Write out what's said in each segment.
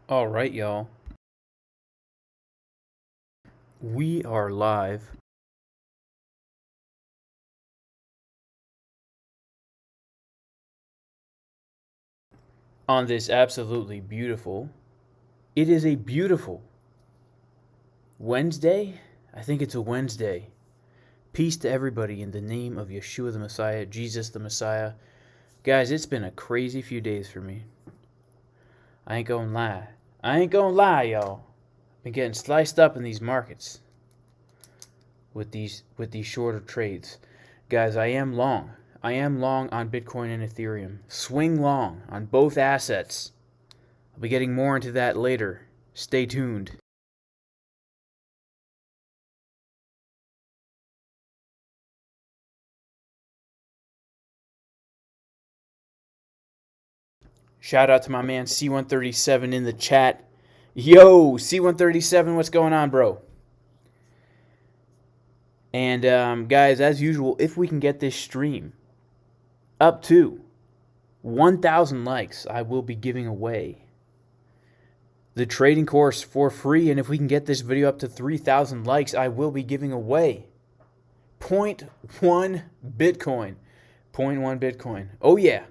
All right, y'all. We are live on this absolutely beautiful. It is a beautiful Wednesday. I think it's a Wednesday. Peace to everybody in the name of Yeshua the Messiah, Jesus the Messiah. Guys, it's been a crazy few days for me. I ain't gonna lie, y'all. Been getting sliced up in these markets with these shorter trades. Guys, I am long. I am long on Bitcoin and Ethereum. Swing long on both assets. I'll be getting more into that later. Stay tuned. Shout out to my man C137 in the chat. Yo, C137, what's going on, bro? And guys, as usual, if we can get this stream up to 1,000 likes, I will be giving away the trading course for free. And if we can get this video up to 3,000 likes, I will be giving away 0.1 Bitcoin. 0.1 Bitcoin. Oh, yeah.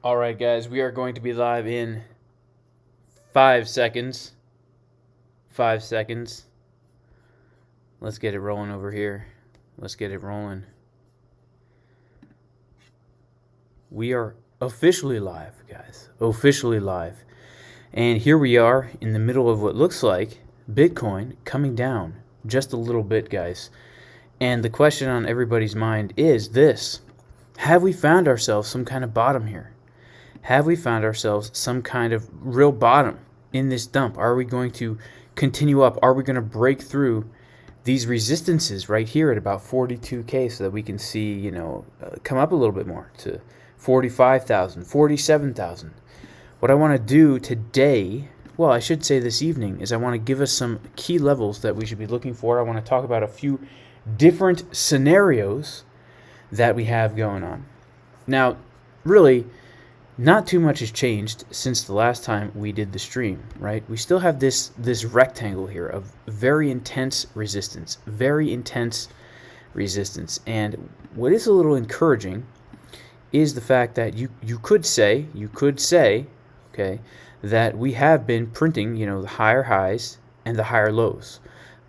All right, guys, we are going to be live in 5 seconds. 5 seconds. Let's get it rolling over here. Let's get it rolling. We are officially live, guys. Officially live. And here we are in the middle of what looks like Bitcoin coming down just a little bit, guys. And the question on everybody's mind is this: have we found ourselves some kind of bottom here? Have we found ourselves some kind of real bottom in this dump? Are we going to continue up? Are we going to break through these resistances right here at about 42K so that we can see, come up a little bit more to 45,000, 47,000? What I want to do today, well, I should say this evening, is I want to give us some key levels that we should be looking for. I want to talk about a few different scenarios that we have going on. Now, really, not too much has changed since the last time we did the stream, right? We still have this rectangle here of very intense resistance, And what is a little encouraging is the fact that you could say, okay, that we have been printing, the higher highs and the higher lows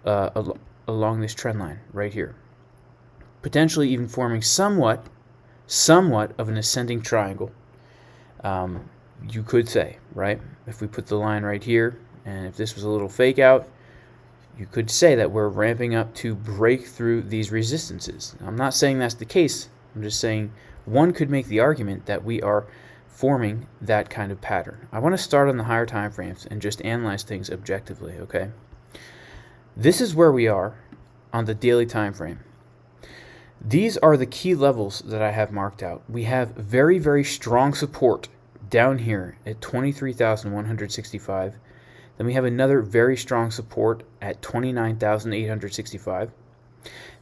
along this trend line right here, potentially even forming somewhat of an ascending triangle. You could say, right? If we put the line right here, and if this was a little fake out, you could say that we're ramping up to break through these resistances. I'm not saying that's the case. I'm just saying one could make the argument that we are forming that kind of pattern. I want to start on the higher time frames and just analyze things objectively, okay? This is where we are on the daily time frame. These are the key levels that I have marked out. We have very, very strong support down here at 23,165. Then we have another very strong support at 29,865.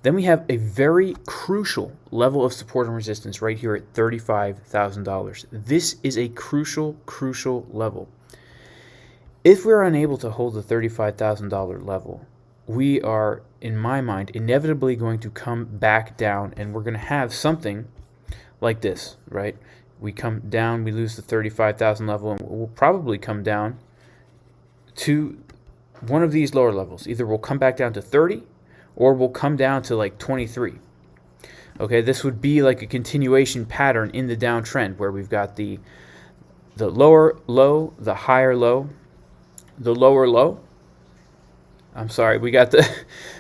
Then we have a very crucial level of support and resistance right here at $35,000. This is a crucial level. If we're unable to hold the $35,000 level, we are, in my mind, inevitably going to come back down, and we're going to have something like this, right? We come down, we lose the 35,000 level, and we'll probably come down to one of these lower levels. Either we'll come back down to 30, or we'll come down to like 23. Okay, this would be like a continuation pattern in the downtrend where we've got the lower low, the higher low, the lower low. I'm sorry, we got the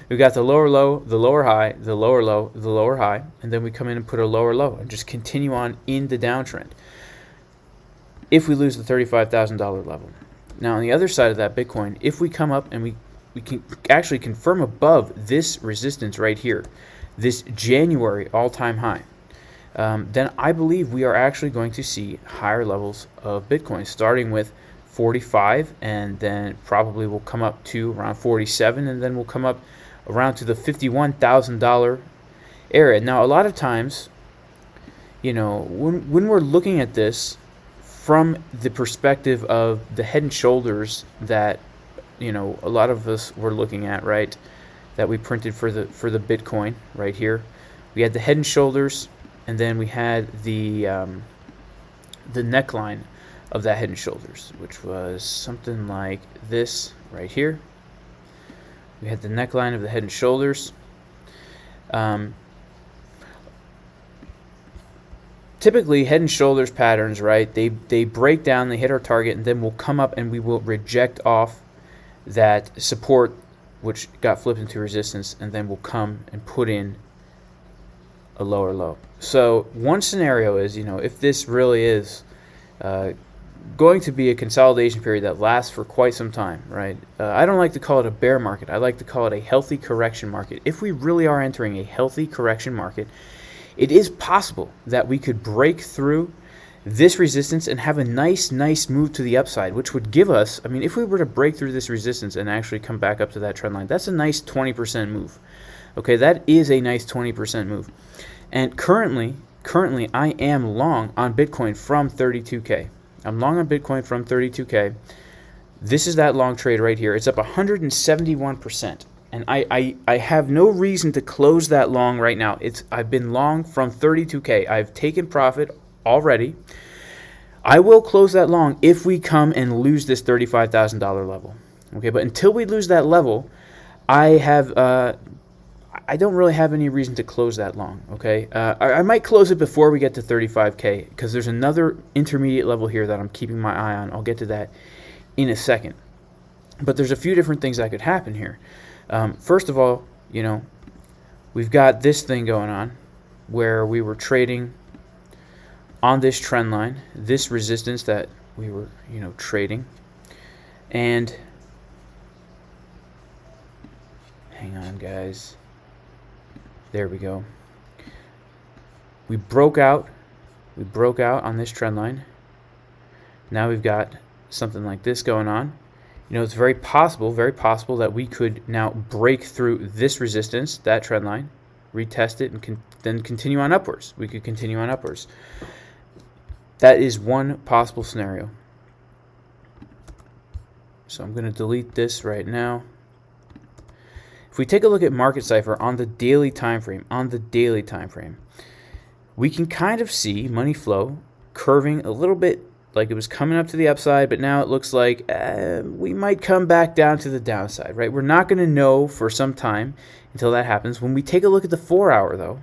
lower low, the lower high, the lower low, the lower high, and then we come in and put a lower low and just continue on in the downtrend. If we lose the $35,000 level. Now on the other side of that Bitcoin, if we come up and we can actually confirm above this resistance right here, this January all-time high, then I believe we are actually going to see higher levels of Bitcoin, starting with 45, and then probably will come up to around 47, and then we'll come up around to the $51,000 area. Now, a lot of times, you know, when we're looking at this from the perspective of the head and shoulders that, you know, a lot of us were looking at, right, that we printed for the Bitcoin right here. We had the head and shoulders, and then we had the neckline of that head and shoulders, which was something like this right here. We had the neckline of the head and shoulders. Typically, head and shoulders patterns, right? They break down, they hit our target, and then we'll come up and we will reject off that support, which got flipped into resistance, and then we'll come and put in a lower low. So one scenario is, you know, if this really is going to be a consolidation period that lasts for quite some time, right? I don't like to call it a bear market. I like to call it a healthy correction market. If we really are entering a healthy correction market, it is possible that we could break through this resistance and have a nice move to the upside, which would give us, I mean, if we were to break through this resistance and actually come back up to that trend line, that's a nice 20% move. Okay, that is a nice 20% move. And currently I am long on Bitcoin from 32K. I'm long on Bitcoin from 32K. This is that long trade right here. It's up 171%. And I have no reason to close that long right now. I've been long from 32K. I've taken profit already. I will close that long if we come and lose this $35,000 level. Okay, but until we lose that level, I don't really have any reason to close that long. Okay, I might close it before we get to 35K because there's another intermediate level here that I'm keeping my eye on. I'll get to that in a second. But there's a few different things that could happen here. First of all, you know, we've got this thing going on where we were trading on this trend line, this resistance that we were, you know, trading. And hang on, guys. There we go. We broke out on this trend line. Now we've got something like this going on. You know, it's very possible that we could now break through this resistance, that trend line, retest it, and then continue on upwards. We could continue on upwards. That is one possible scenario. So I'm going to delete this right now. If we take a look at Market Cipher on the daily time frame, we can kind of see money flow curving a little bit like it was coming up to the upside, but now it looks like we might come back down to the downside, right? We're not going to know for some time until that happens. When we take a look at the 4-hour, though,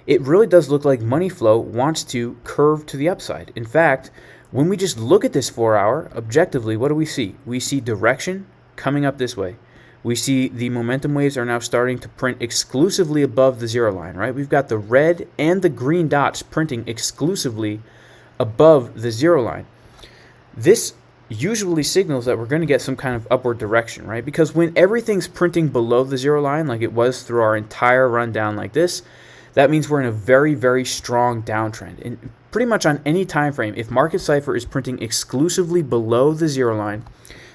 it really does look like money flow wants to curve to the upside. In fact, when we just look at this 4-hour, objectively, what do we see? We see direction coming up this way. We see the momentum waves are now starting to print exclusively above the zero line, right? We've got the red and the green dots printing exclusively above the zero line. This usually signals that we're going to get some kind of upward direction, right? Because when everything's printing below the zero line, like it was through our entire rundown like this, that means we're in a very strong downtrend. And pretty much on any time frame, if Market Cipher is printing exclusively below the zero line,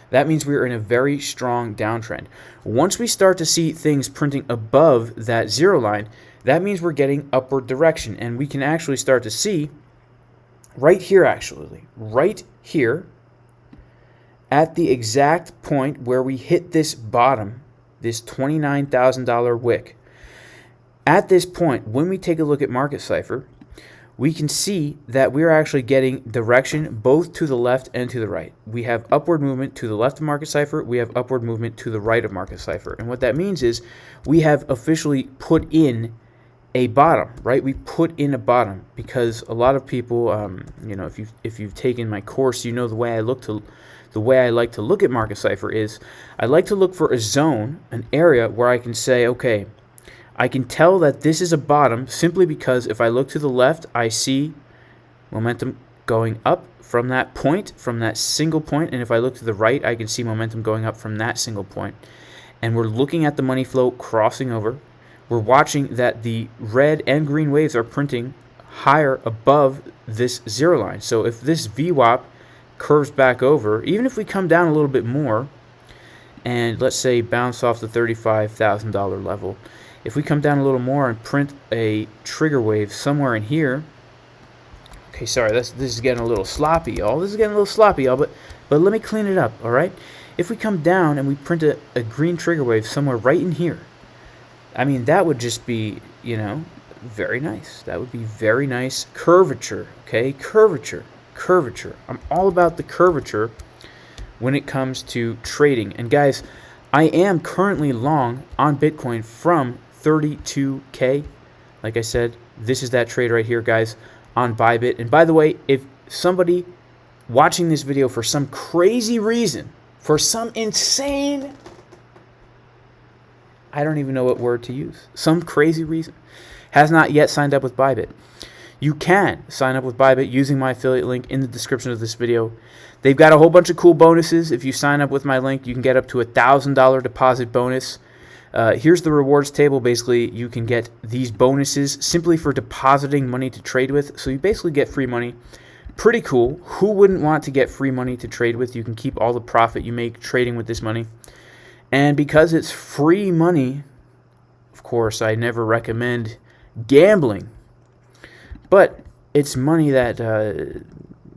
that means we're in a very strong downtrend. Once we start to see things printing above that zero line, that means we're getting upward direction. And we can actually start to see right here, right here, at the exact point where we hit this bottom, this $29,000 wick. At this point, when we take a look at Market Cipher, we can see that we're actually getting direction both to the left and to the right. We have upward movement to the left of Market Cipher. We have upward movement to the right of Market Cipher. And what that means is we have officially put in a bottom, right? We put in a bottom because a lot of people, you know, if you've taken my course, you know the way I like to look at Market Cipher is I like to look for a zone, an area where I can say, okay, I can tell that this is a bottom simply because if I look to the left, I see momentum going up from that point, from that single point, and if I look to the right, I can see momentum going up from that single point. And we're looking at the money flow crossing over. We're watching that the red and green waves are printing higher above this zero line. So if this VWAP curves back over, even if we come down a little bit more, and let's say bounce off the $35,000 level, if we come down a little more and print a trigger wave somewhere in here, okay, sorry, this is getting a little sloppy, y'all. This is getting a little sloppy, y'all, but let me clean it up, all right? If we come down and we print a green trigger wave somewhere right in here, I mean, that would just be, you know, very nice. That would be very nice curvature, okay? Curvature. I'm all about the curvature when it comes to trading. And guys, I am currently long on Bitcoin from 32K. Like I said, this is that trade right here, guys, on Bybit. And by the way, if somebody watching this video for some crazy reason, for some insane, I don't even know what word to use, some crazy reason, has not yet signed up with Bybit, you can sign up with Bybit using my affiliate link in the description of this video. They've got a whole bunch of cool bonuses. If you sign up with my link, you can get up to a $1,000 deposit bonus. Here's the rewards table. Basically, you can get these bonuses simply for depositing money to trade with. So you basically get free money. Pretty cool. Who wouldn't want to get free money to trade with? You can keep all the profit you make trading with this money. And because it's free money, of course, I never recommend gambling. But it's money that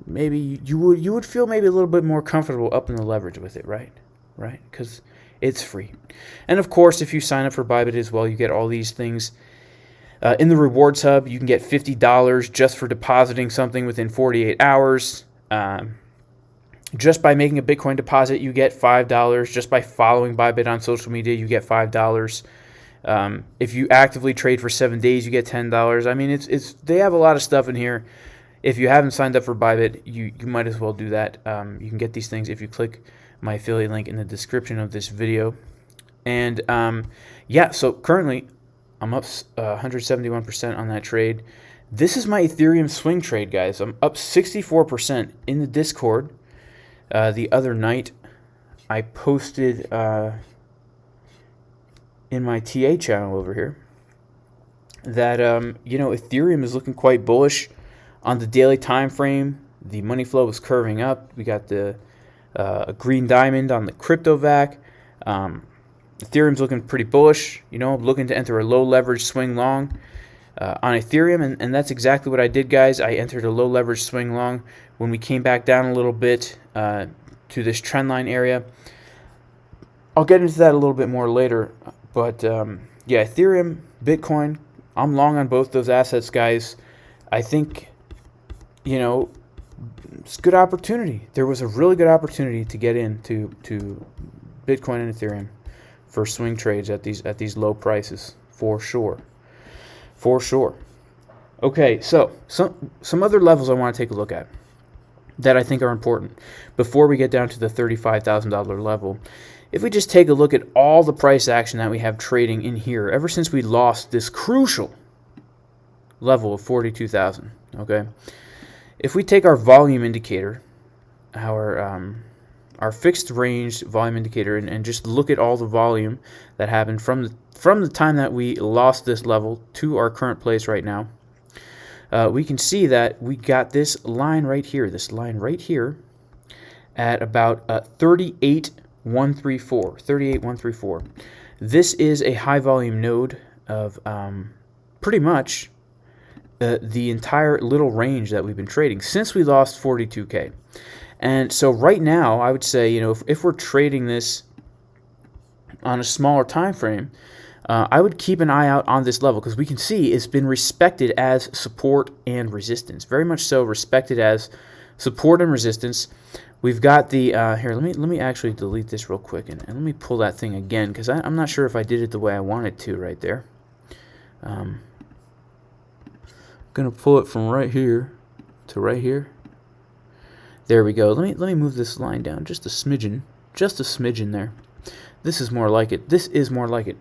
maybe you would feel maybe a little bit more comfortable up in the leverage with it, right? Right? Because it's free. And of course, if you sign up for Bybit as well, you get all these things. In the rewards hub, you can get $50 just for depositing something within 48 hours. Just by making a Bitcoin deposit, you get $5. Just by following Bybit on social media, you get $5. If you actively trade for 7 days, you get $10. I mean, they have a lot of stuff in here. If you haven't signed up for Bybit, you might as well do that. You can get these things if you click my affiliate link in the description of this video. And yeah, so currently I'm up 171% on that trade. This is my Ethereum swing trade, guys. I'm up 64% in the Discord. The other night, I posted in my TA channel over here that you know, Ethereum is looking quite bullish on the daily time frame. The money flow is curving up. We got the green diamond on the crypto vac. Ethereum's looking pretty bullish. You know, looking to enter a low leverage swing long on Ethereum, and that's exactly what I did, guys. I entered a low leverage swing long when we came back down a little bit to this trend line area. I'll get into that a little bit more later. But yeah, Ethereum, Bitcoin, I'm long on both those assets, guys. I think, you know, it's a good opportunity. There was a really good opportunity to get into Bitcoin and Ethereum for swing trades at these low prices, for sure. For sure. Okay, so some other levels I want to take a look at that I think are important before we get down to the $35,000 level. If we just take a look at all the price action that we have trading in here ever since we lost this crucial level of 42,000, okay? If we take our volume indicator, our fixed range volume indicator, and just look at all the volume that happened from the time that we lost this level to our current place right now, we can see that we got this line right here, at about 38,134. This is a high volume node of pretty much the entire little range that we've been trading since we lost 42K. And so right now, I would say, you know, if we're trading this on a smaller time frame, I would keep an eye out on this level because we can see it's been respected as support and resistance. Very much so respected as support and resistance. We've got the here. Let me actually delete this real quick and let me pull that thing again because I'm not sure if I did it the way I wanted to right there. I'm gonna pull it from right here to right here. There we go. Let me move this line down just a smidgen there. This is more like it. This is more like it.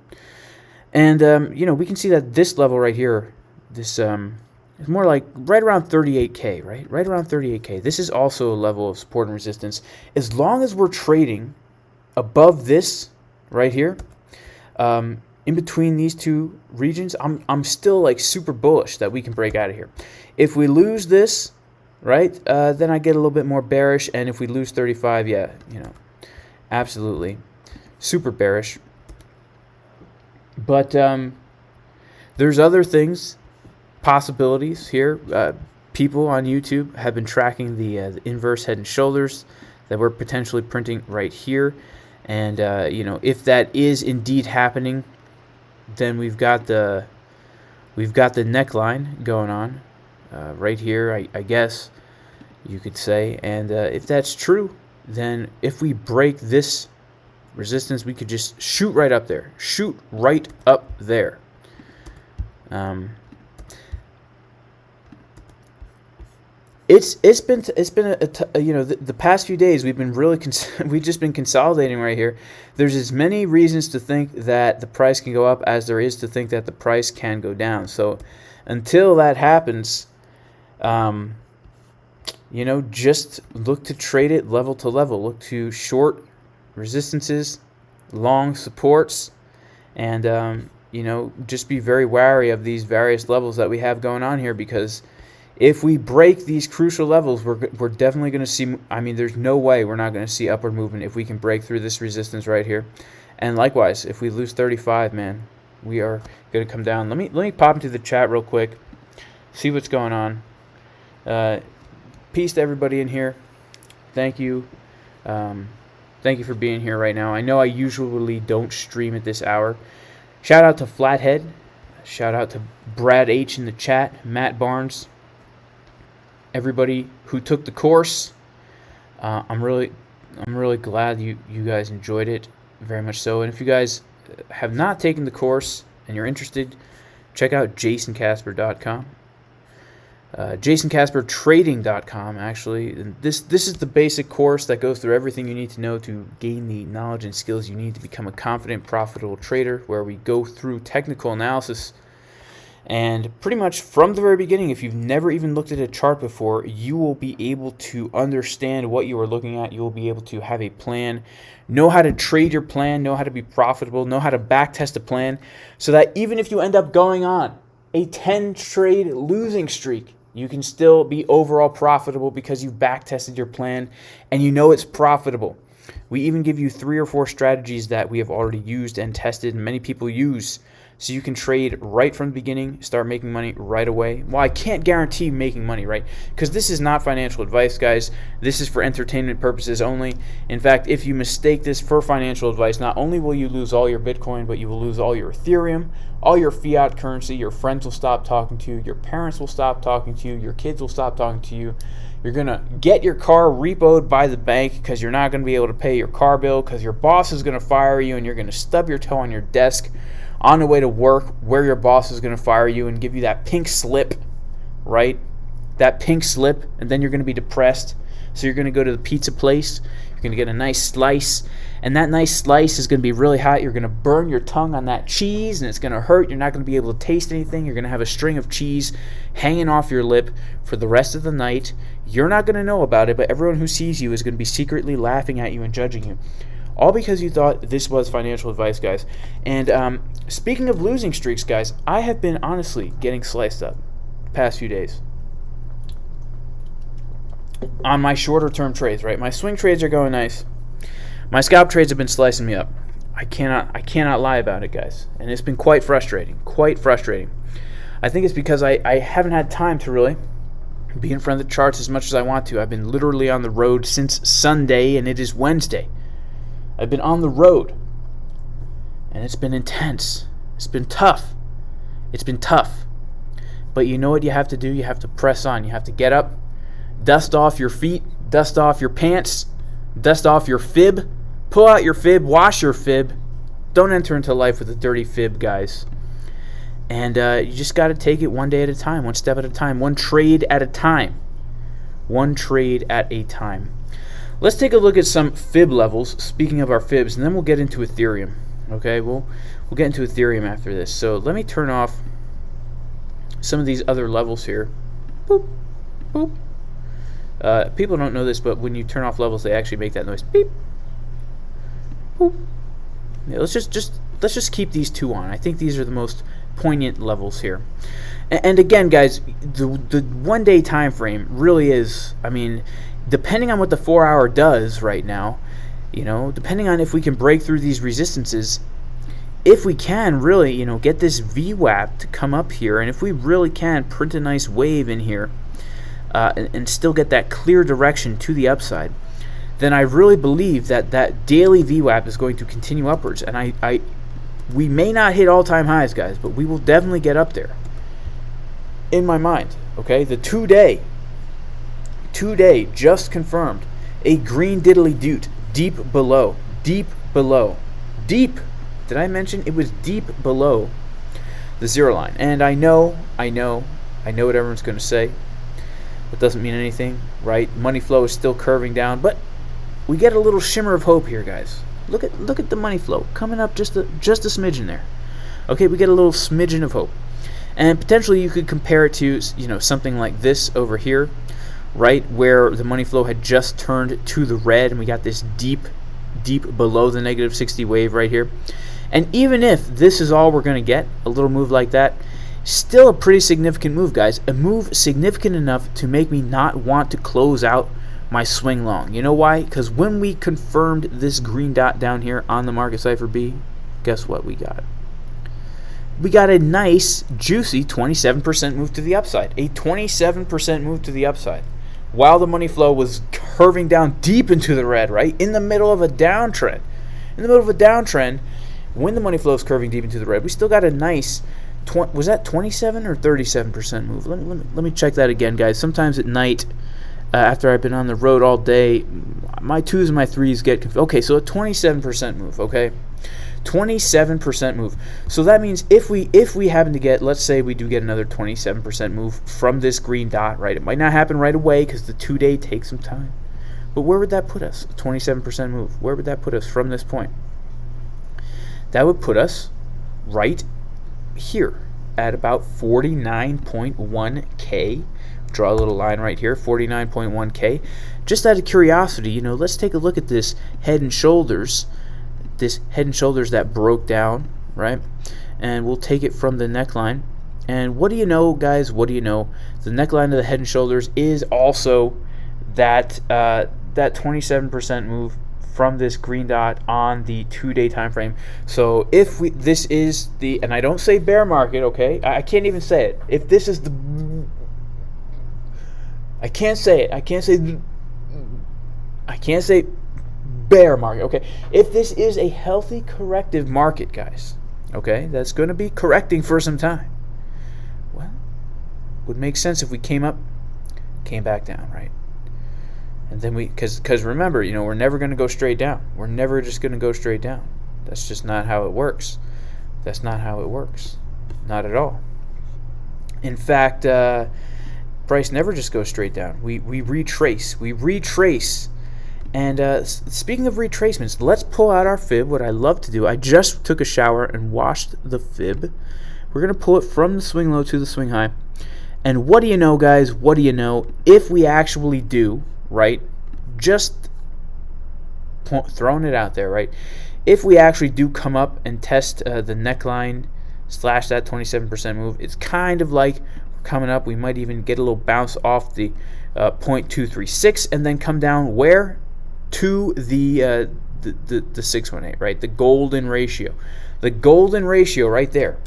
And you know, we can see that this level right here, this is more like right around 38K, right? Right around 38K. This is also a level of support and resistance. As long as we're trading above this right here, in between these two regions, I'm still like super bullish that we can break out of here. If we lose this, right, then I get a little bit more bearish. And if we lose 35, yeah, you know, absolutely super bearish. But there's other things, possibilities here. People on YouTube have been tracking the inverse head and shoulders that we're potentially printing right here. And you know, if that is indeed happening, then we've got the neckline going on right here, I guess you could say. And if that's true, then if we break this resistance, we could just shoot right up there. Shoot right up there. It's been you know, the past few days we've been really we've just been consolidating right here. There's as many reasons to think that the price can go up as there is to think that the price can go down. So until that happens, you know, just look to trade it level to level. Look to short resistances, long supports, and you know, just be very wary of these various levels that we have going on here, because if we break these crucial levels, we're definitely going to see, I mean, there's no way we're not going to see upward movement if we can break through this resistance right here. And likewise, if we lose 35, man, we are going to come down. Let me pop into the chat real quick, see what's going on. Peace to everybody in here. Thank you. Thank you for being here right now. I know I usually don't stream at this hour. Shout out to Flathead. Shout out to Brad H in the chat. Matt Barnes. Everybody who took the course. I'm really glad you guys enjoyed it very much so. And if you guys have not taken the course and you're interested, check out jasoncasper.com. JasonCasperTrading.com, actually. And this is the basic course that goes through everything you need to know to gain the knowledge and skills you need to become a confident, profitable trader, where we go through technical analysis. And pretty much from the very beginning, if you've never even looked at a chart before, you will be able to understand what you are looking at. You will be able to have a plan, know how to trade your plan, know how to be profitable, know how to backtest a plan, so that even if you end up going on a 10-trade losing streak, you can still be overall profitable because you've backtested your plan and you know it's profitable. We even give you 3 or 4 strategies that we have already used and tested and many people use, so you can trade right from the beginning, start making money right away. Well, I can't guarantee making money, right? Because this is not financial advice, guys. This is for entertainment purposes only. In fact, if you mistake this for financial advice, not only will you lose all your Bitcoin, but you will lose all your Ethereum, all your fiat currency. Your friends will stop talking to you. Your parents will stop talking to you. Your kids will stop talking to you. You're going to get your car repoed by the bank because you're not going to be able to pay your car bill because your boss is going to fire you, and you're going to stub your toe on your desk on the way to work where your boss is going to fire you and give you that pink slip, right? That pink slip, and then you're going to be depressed. So you're going to go to the pizza place. You're going to get a nice slice, and that nice slice is going to be really hot. You're going to burn your tongue on that cheese, and it's going to hurt. You're not going to be able to taste anything. You're going to have a string of cheese hanging off your lip for the rest of the night. You're not going to know about it, but everyone who sees you is going to be secretly laughing at you and judging you. All because you thought this was financial advice, guys. And speaking of losing streaks, guys, I have been honestly getting sliced up the past few days on my shorter term trades, right? My swing trades are going nice. My scalp trades have been slicing me up. I cannot lie about it, guys. And it's been quite frustrating. Quite frustrating. I think it's because I haven't had time to really be in front of the charts as much as I want to. I've been literally on the road since Sunday, and it is Wednesday. I've been on the road, and it's been intense. It's been tough. It's been tough. But you know what you have to do? You have to press on. You have to get up, dust off your feet, dust off your pants, dust off your fib, pull out your fib, wash your fib. Don't enter into life with a dirty fib, guys. And you just got to take it one day at a time, one step at a time, one trade at a time. One trade at a time. Let's take a look at some fib levels, speaking of our fibs, and then we'll get into Ethereum. Okay, we'll get into Ethereum after this. So let me turn off some of these other levels here. Boop, boop. People don't know this, but when you turn off levels, they actually make that noise. Beep. Boop. Yeah, let's just keep these two on. I think these are the most poignant levels here. And again, guys, the 1 day time frame really is, I mean, depending on what the 4 hour does right now, you know, depending on if we can break through these resistances, if we can really, you know, get this VWAP to come up here, and if we really can print a nice wave in here and still get that clear direction to the upside, then I really believe that that daily VWAP is going to continue upwards. And we may not hit all-time highs, guys, but we will definitely get up there. In my mind, okay, the 2 day just confirmed a green diddly doot deep below. Did I mention it was deep below the zero line? And I know what everyone's going to say. It doesn't mean anything, right? Money flow is still curving down, but we get a little shimmer of hope here, guys. Look at the money flow coming up just a smidgen there. Okay, we get a little smidgen of hope. And potentially you could compare it to, you know, something like this over here, right, where the money flow had just turned to the red and we got this deep below the negative 60 wave right here. And even if this is all we're going to get, a little move like that, still a pretty significant move, guys. A move significant enough to make me not want to close out my swing long. You know why? Because when we confirmed this green dot down here on the Market Cipher B, guess what we got? We got a nice, juicy 27% move to the upside. A 27% move to the upside. While the money flow was curving down deep into the red, right? In the middle of a downtrend. In the middle of a downtrend, when the money flow is curving deep into the red, we still got a nice, was that 27 or 37% move? Let me check that again, guys. Sometimes at night, after I've been on the road all day, my 2s and my 3s get confused. Okay, so a 27% move, okay? 27% move. So that means if we happen to get, let's say we do get another 27% move from this green dot, right? It might not happen right away because the 2 day takes some time. But where would that put us? A 27% move. Where would that put us from this point? That would put us right here at about 49.1K. Draw a little line right here, 49.1K. Just out of curiosity, you know, let's take a look at this head and shoulders. This head and shoulders that broke down, right? And we'll take it from the neckline. And what do you know, guys? What do you know? The neckline of the head and shoulders is also that that 27% move from this green dot on the 2 day time frame. So if this is the, and I don't say bear market, okay? I can't even say it. If this is the, I can't say it. I can't say bear market, okay? If this is a healthy corrective market, guys, okay, that's going to be correcting for some time, well, would make sense if we came up, came back down, right? And then because remember, you know, we're never going to go straight down. We're never just going to go straight down. That's just not how it works. That's not how it works. Not at all. In fact, price never just goes straight down. We retrace. We retrace. And speaking of retracements, let's pull out our fib, what I love to do. I just took a shower and washed the fib. We're going to pull it from the swing low to the swing high. And what do you know, guys? What do you know? If we actually do, right, just throwing it out there, right, if we actually do come up and test the neckline / that 27% move, it's kind of like coming up. We might even get a little bounce off the 0.236 and then come down where? To the 618, right? The golden ratio. The golden ratio right there.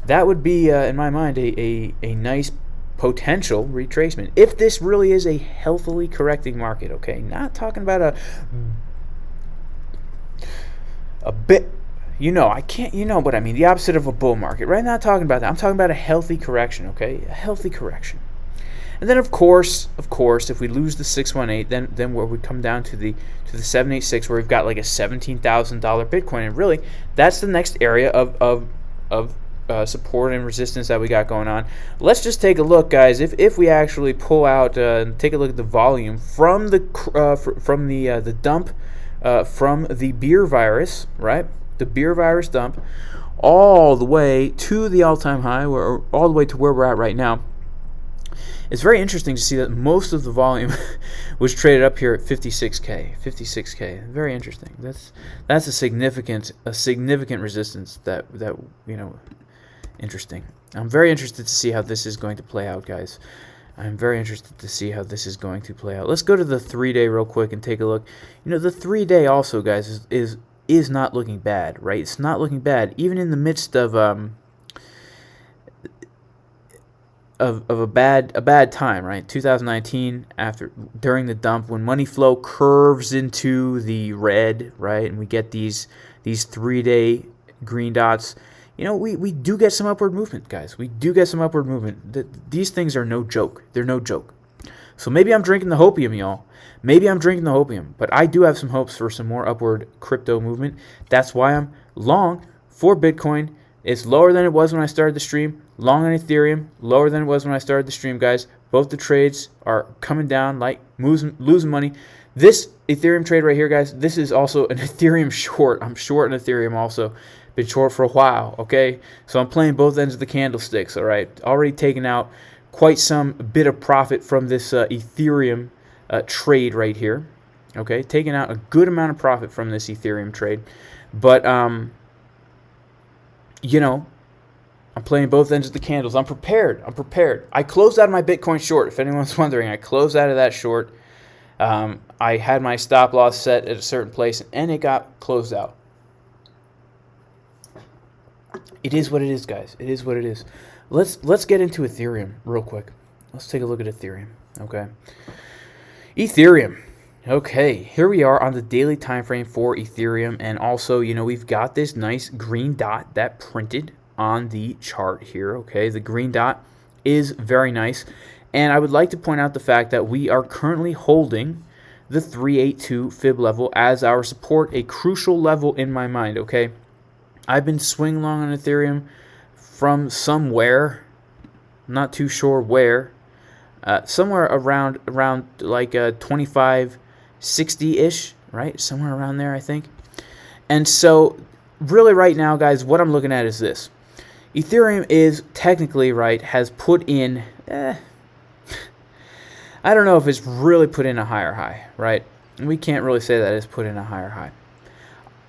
That would be, in my mind, a nice potential retracement. If this really is a healthily correcting market, okay? Not talking about a bit, I can't, what I mean, the opposite of a bull market, right? I'm not talking about that. I'm talking about a healthy correction, okay? A healthy correction. And then of course, if we lose the 618, then where we come down to the 786, where we've got like a $17,000 Bitcoin, and really that's the next area of support and resistance that we got going on. Let's just take a look, guys. If we actually pull out, take a look at the volume from the dump from the beer virus, right? The beer virus dump, all the way to the all-time high, or all the way to where we're at right now. It's very interesting to see that most of the volume was traded up here at 56K. 56K. Very interesting. That's a significant resistance that interesting. I'm very interested to see how this is going to play out, guys. I'm very interested to see how this is going to play out. Let's go to the 3-day real quick and take a look. The 3-day also, guys, is not looking bad, right? It's not looking bad, even in the midst of a bad time, right? 2019, during the dump, when money flow curves into the red, right, and we get these 3-day green dots. We do get some upward movement, guys. We do get some upward movement. These things are no joke. They're no joke. So maybe I'm drinking the hopium, y'all. Maybe I'm drinking the hopium. But I do have some hopes for some more upward crypto movement. That's why I'm long for Bitcoin. It's lower than it was when I started the stream. Long on Ethereum, lower than it was when I started the stream, guys. Both the trades are coming down, like losing money. This Ethereum trade right here, guys, this is also an Ethereum short. I'm short on Ethereum also. Been short for a while, okay? So I'm playing both ends of the candlesticks, all right? Already taken out quite some bit of profit from this Ethereum trade right here, okay? Taking out a good amount of profit from this Ethereum trade. But, I'm playing both ends of the candles. I'm prepared. I closed out of my Bitcoin short, if anyone's wondering. I closed out of that short. I had my stop loss set at a certain place, and it got closed out. It is what it is, guys. It is what it is. Let's get into Ethereum real quick. Let's take a look at Ethereum, okay? Ethereum. Okay, here we are on the daily time frame for Ethereum, and also, we've got this nice green dot that printed on the chart here, okay? The green dot is very nice, and I would like to point out the fact that we are currently holding the 382 fib level as our support, a crucial level in my mind, okay? I've been swing long on Ethereum from somewhere, not too sure where, somewhere around like 2560-ish, right? Somewhere around there, I think. And so, really right now, guys, what I'm looking at is this. Ethereum is technically, right, has put in, I don't know if it's really put in a higher high, right? We can't really say that it's put in a higher high.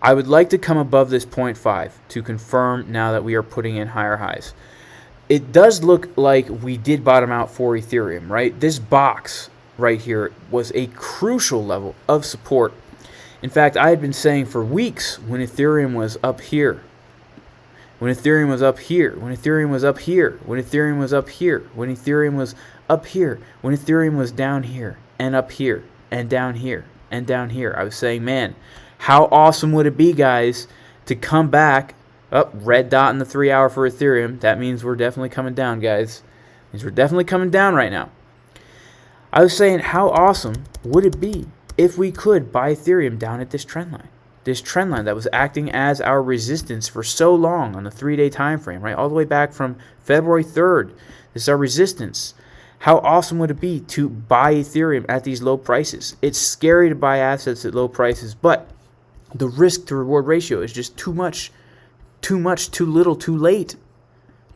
I would like to come above this 0.5 to confirm now that we are putting in higher highs. It does look like we did bottom out for Ethereum, right? This box right here was a crucial level of support. In fact, I had been saying for weeks when Ethereum was up here, when Ethereum was up here, when Ethereum was up here, when Ethereum was up here, when Ethereum was up here, when Ethereum was down here and up here and down here and down here. I was saying, man, how awesome would it be, guys, to come back up, red dot in the 3 hour for Ethereum. That means we're definitely coming down, guys. That means we're definitely coming down right now. I was saying, how awesome would it be if we could buy Ethereum down at this trend line? This trend line that was acting as our resistance for so long on the 3-day time frame, right? All the way back from February 3rd. This is our resistance. How awesome would it be to buy Ethereum at these low prices? It's scary to buy assets at low prices, but the risk to reward ratio is just too much, too little, too late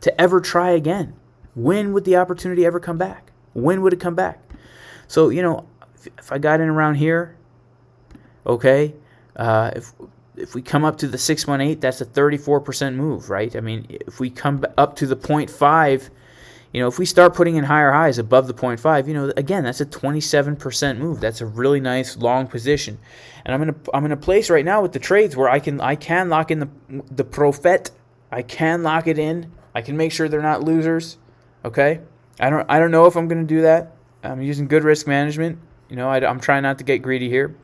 to ever try again. When would the opportunity ever come back? When would it come back? So, if I got in around here, okay, if we come up to the 618, that's a 34% move, right? I mean, if we come up to the 0.5, if we start putting in higher highs above the 0.5, again, that's a 27% move. That's a really nice long position. And I'm in a place right now with the trades where I can lock in the profit. I can lock it in. I can make sure they're not losers. Okay? I don't know if I'm going to do that. I'm using good risk management. I'm trying not to get greedy here.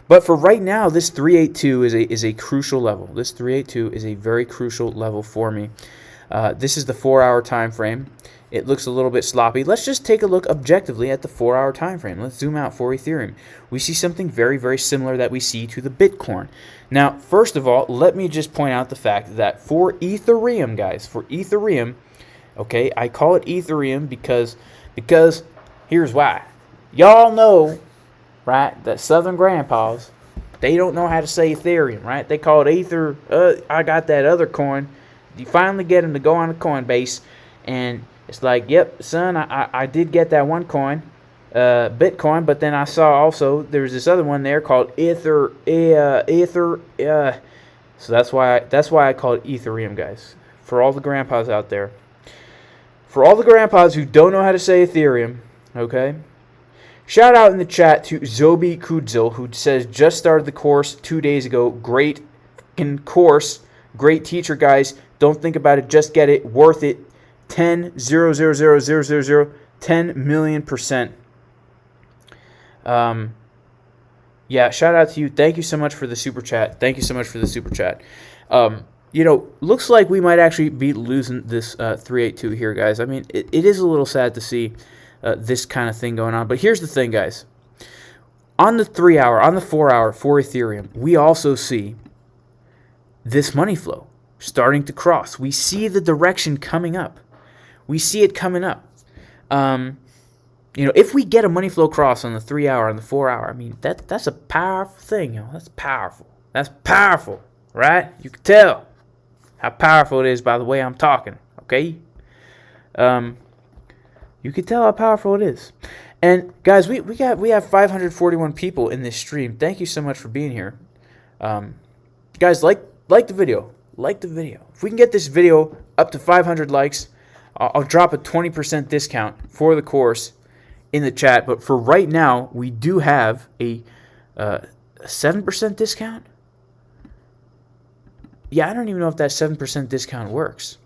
But for right now, this 382 is a crucial level. This 382 is a very crucial level for me. This is the 4-hour time frame. It looks a little bit sloppy. Let's just take a look objectively at the 4-hour time frame. Let's zoom out for Ethereum. We see something very, very similar that we see to the Bitcoin. Now, first of all, let me just point out the fact that for Ethereum, guys, for Ethereum, okay, I call it Ethereum because here's why. Y'all know, right, that Southern grandpas, they don't know how to say Ethereum, right? They call it Ether. I got that other coin. You finally get them to go on a Coinbase, and it's like, yep, son, I did get that one coin, Bitcoin, but then I saw also there's this other one there called Ether. So that's why I call it Ethereum, guys. For all the grandpas out there, for all the grandpas who don't know how to say Ethereum, okay. Shout out in the chat to Zobi Kudzil, who says just started the course 2 days ago. Great course, great teacher, guys. Don't think about it, just get it. Worth it. 10 million%. Yeah, shout out to you. Thank you so much for the super chat. Thank you so much for the super chat. You know, looks like we might actually be losing this 382 here, guys. I mean, it is a little sad to see this kind of thing going on. But here's the thing, guys. On the 3-hour, on the 4-hour for Ethereum, we also see this money flow starting to cross. We see the direction coming up. We see it coming up. You know, if we get a money flow cross on the 3-hour, on the 4-hour, I mean, that's a powerful thing, you know. That's powerful. That's powerful, right? You can tell how powerful it is by the way I'm talking, okay? You can tell how powerful it is. And guys, we have 541 people in this stream. Thank you so much for being here. Guys, like the video. Like the video. If we can get this video up to 500 likes, I'll drop a 20% discount for the course in the chat. But for right now, we do have a 7% discount. Yeah, I don't even know if that 7% discount works.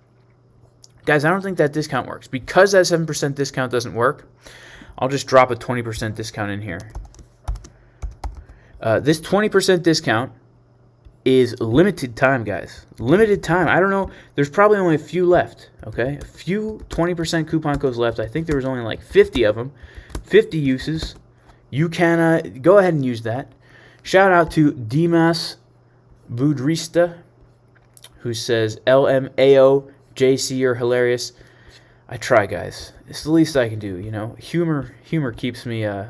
Guys, I don't think that discount works. Because that 7% discount doesn't work, I'll just drop a 20% discount in here. This 20% discount is limited time, guys. Limited time. I don't know. There's probably only a few left, okay? A few 20% coupon codes left. I think there was only like 50 of them. 50 uses. You can go ahead and use that. Shout out to Dimas Budrista, who says, LMAO, JC, are hilarious. I try, guys. It's the least I can do, you know. Humor keeps me, if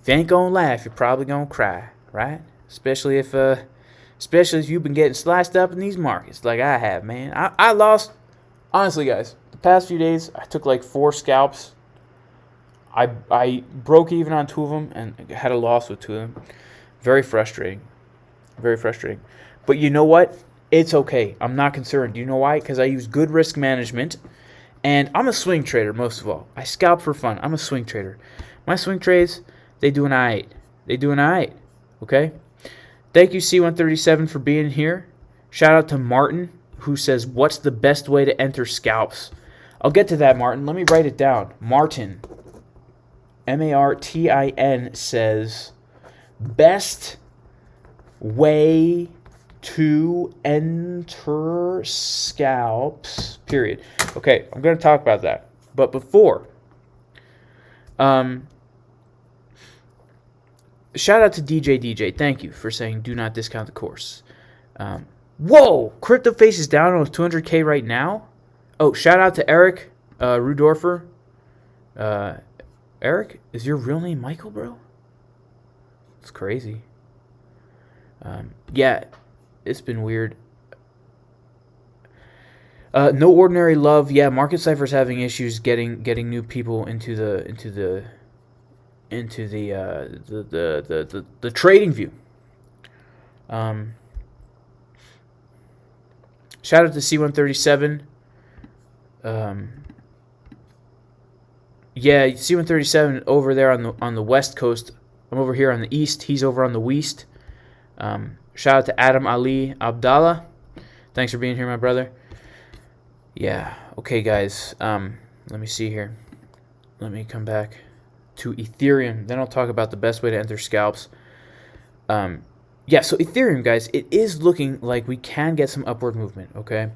you ain't gonna laugh, you're probably gonna cry, right? Especially if you've been getting sliced up in these markets like I have, man. I lost, honestly, guys, the past few days, I took like 4 scalps. I broke even on 2 of them and had a loss with 2 of them. Very frustrating. Very frustrating. But you know what? It's okay. I'm not concerned. You know why? Because I use good risk management. And I'm a swing trader, most of all. I scalp for fun. I'm a swing trader. My swing trades, they do an alright. They do an alright. Okay? Thank you, C137, for being here. Shout out to Martin, who says, what's the best way to enter scalps? I'll get to that, Martin. Let me write it down. Martin, Martin, says, best way to enter scalps, period. Okay, I'm going to talk about that. But before, shout out to DJ. Thank you for saying do not discount the course. Whoa! CryptoFace is down almost 200K right now. Oh, shout out to Eric Rudorfer. Eric, is your real name Michael, bro? It's crazy. Yeah, it's been weird. No ordinary love. Yeah, Market Cipher's having issues getting new people into the trading view. Shout out to C137. Yeah, C137 over there on the west coast. I'm over here on the east. He's over on the west. Shout out to Adam Ali Abdallah. Thanks for being here, my brother. Yeah. Okay, guys. Let me see here. Let me come back. to Ethereum. Then I'll talk about the best way to enter scalps. Yeah, so Ethereum, guys, it is looking like we can get some upward movement, okay?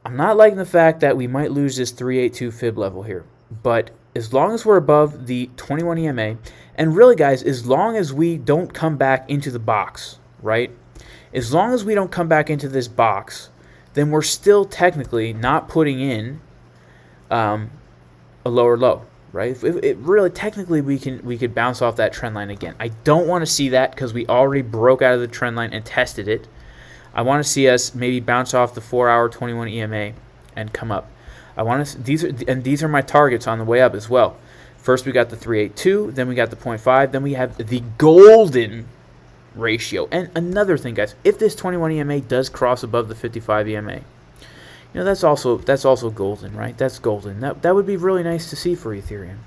I'm not liking the fact that we might lose this 382 fib level here, but as long as we're above the 21 EMA, and really, guys, as long as we don't come back into the box, right? As long as we don't come back into this box, then we're still technically not putting in a lower low, right? It really, technically, we could bounce off that trend line again. I don't want to see that because we already broke out of the trend line and tested it. I want to see us maybe bounce off the 4-hour 21 EMA and come up. I want to. These are my targets on the way up as well. First, we got the 382, then we got the 0.5, then we have the golden ratio. And another thing, guys, if this 21 EMA does cross above the 55 EMA, you know, that's also golden, right? That's golden. That would be really nice to see for Ethereum.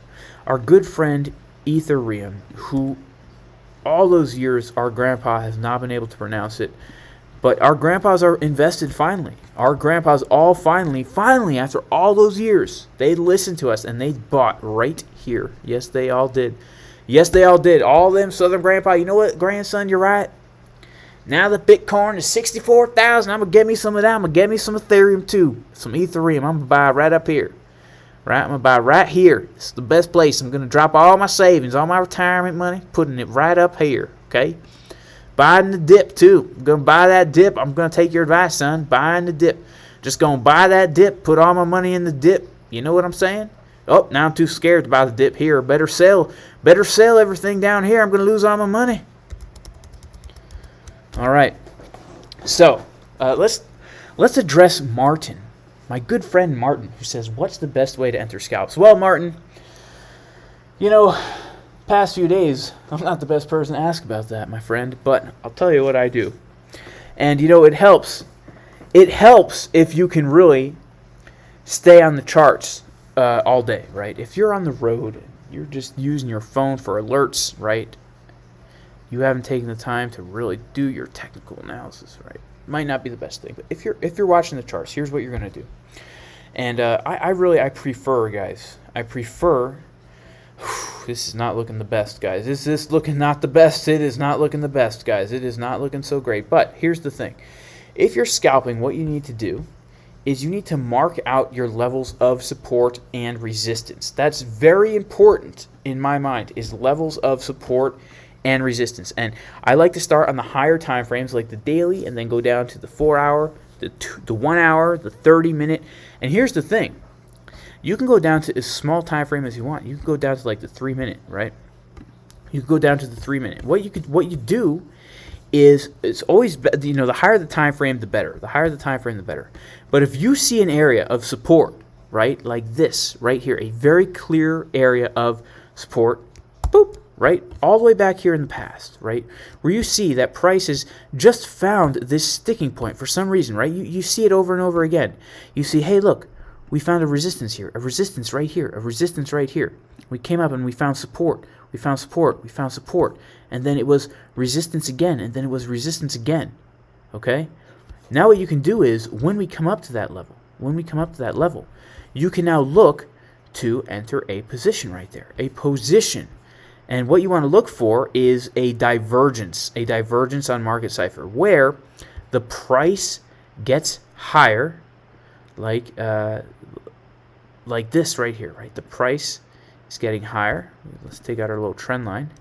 Our good friend Ethereum, who all those years our grandpa has not been able to pronounce it, but our grandpas are invested finally. Our grandpas all finally, after all those years, they listened to us and they bought right here. Yes, they all did. Yes, they all did. All them Southern grandpa. You know what, grandson, you're right. Now the Bitcoin is 64,000. I'm going to get me some of that. I'm going to get me some Ethereum too. Some Ethereum. I'm going to buy right up here. Right? I'm going to buy right here. It's the best place. I'm going to drop all my savings, all my retirement money, putting it right up here. Okay? Buying the dip too. I'm going to buy that dip. I'm going to take your advice, son. Buying the dip. Just going to buy that dip. Put all my money in the dip. You know what I'm saying? Oh, now I'm too scared to buy the dip here. Better sell everything down here. I'm going to lose all my money. All right. So let's address Martin, my good friend Martin, who says, what's the best way to enter scalps? Well, Martin, you know, past few days, I'm not the best person to ask about that, my friend, but I'll tell you what I do. And, you know, it helps. It helps if you can really stay on the charts all day, right? If you're on the road, you're just using your phone for alerts, right? You haven't taken the time to really do your technical analysis, right? Might not be the best thing, but if you're watching the charts, here's what you're going to do. And I prefer, guys, this is not looking the best, guys. Is this looking not the best? It is not looking the best, guys. It is not looking so great. But here's the thing. If you're scalping, what you need to do is you need to mark out your levels of support and resistance. That's very important in my mind, is levels of support and resistance. And I like to start on the higher time frames like the daily and then go down to the 4-hour, the 1 hour, the 30-minute. And here's the thing. You can go down to as small time frame as you want. You can go down to like the 3-minute, right? You can go down to the 3-minute. What you do is, it's always, you know, the higher the time frame, the better. The higher the time frame, the better. But if you see an area of support, right, like this right here, a very clear area of support, boop, right, all the way back here in the past, right, where you see that price has just found this sticking point for some reason, right? You see it over and over again. You see, hey, look, we found a resistance here, a resistance right here, a resistance right here. We came up and we found support. We found support. We found support. And then it was resistance again, and then it was resistance again. Okay? Now what you can do is, when we come up to that level, you can now look to enter a position right there, a position. And what you want to look for is a divergence on Market Cipher, where the price gets higher, like this right here, right? The price is getting higher. Let's take out our little trend line.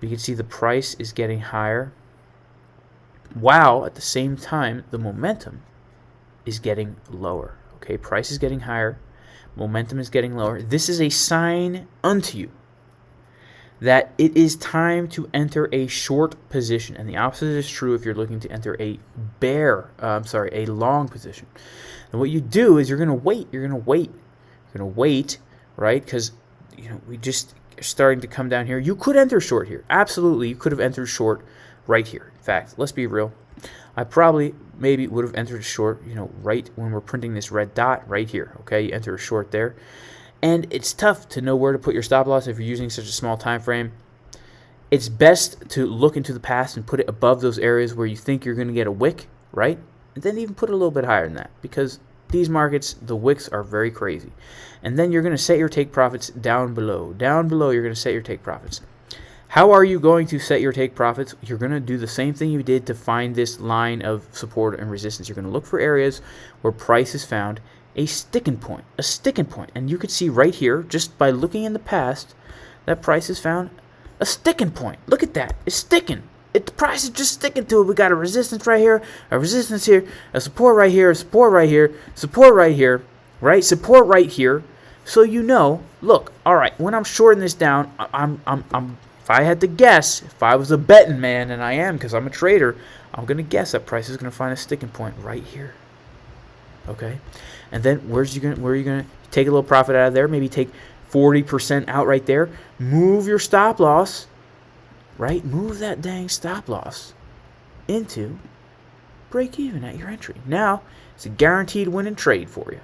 We can see the price is getting higher, while at the same time the momentum is getting lower. Okay, price is getting higher, momentum is getting lower. This is a sign unto you that it is time to enter a short position, and the opposite is true if you're looking to enter a a long position. And what you do is you're going to wait, right? Because, you know, we just are starting to come down here. You could enter short here. Absolutely, you could have entered short right here. In fact, let's be real. I probably maybe would have entered short, you know, right when we're printing this red dot right here. Okay, you enter a short there. And it's tough to know where to put your stop loss if you're using such a small time frame. It's best to look into the past and put it above those areas where you think you're going to get a wick, right? And then even put it a little bit higher than that, because These markets, the wicks are very crazy. And then you're going to set your take profits down below. Down below, you're going to set your take profits. How are you going to set your take profits? You're going to do the same thing you did to find this line of support and resistance. You're going to look for areas where price is found a sticking point. And you could see right here, just by looking in the past, that price has found a sticking point. Look at that. It's sticking. The price is just sticking to it. We got a resistance right here, a resistance here, a support right here, a support right here, support right here, right? Support right here. So you know, look, all right, when I'm shorting this down, I'm if I had to guess, if I was a betting man, and I am because I'm a trader, I'm going to guess that price is going to find a sticking point right here. Okay? And then where are you going to take a little profit out of there? Maybe take 40% out right there. Move your stop loss, right? Move that dang stop loss into break even at your entry. Now, it's a guaranteed winning trade for you,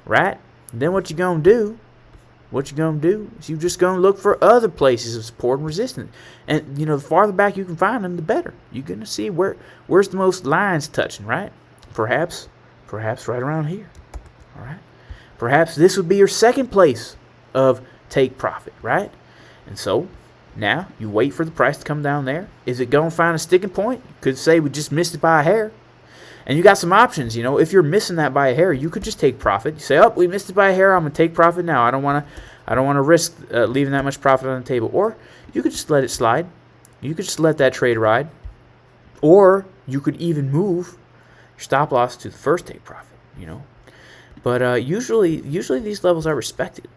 right? And then what you going to do? What you're going to do is you're just going to look for other places of support and resistance. And, you know, the farther back you can find them, the better. You're going to see where's the most lines touching, right? Perhaps right around here, all right? Perhaps this would be your second place of take profit, right? And so now you wait for the price to come down there. Is it going to find a sticking point? You could say we just missed it by a hair. And you got some options, you know. If you're missing that by a hair, you could just take profit. You say, "Oh, we missed it by a hair. I'm gonna take profit now. I don't want to risk leaving that much profit on the table." Or you could just let it slide. You could just let that trade ride. Or you could even move your stop loss to the first take profit, you know. But usually these levels are respected.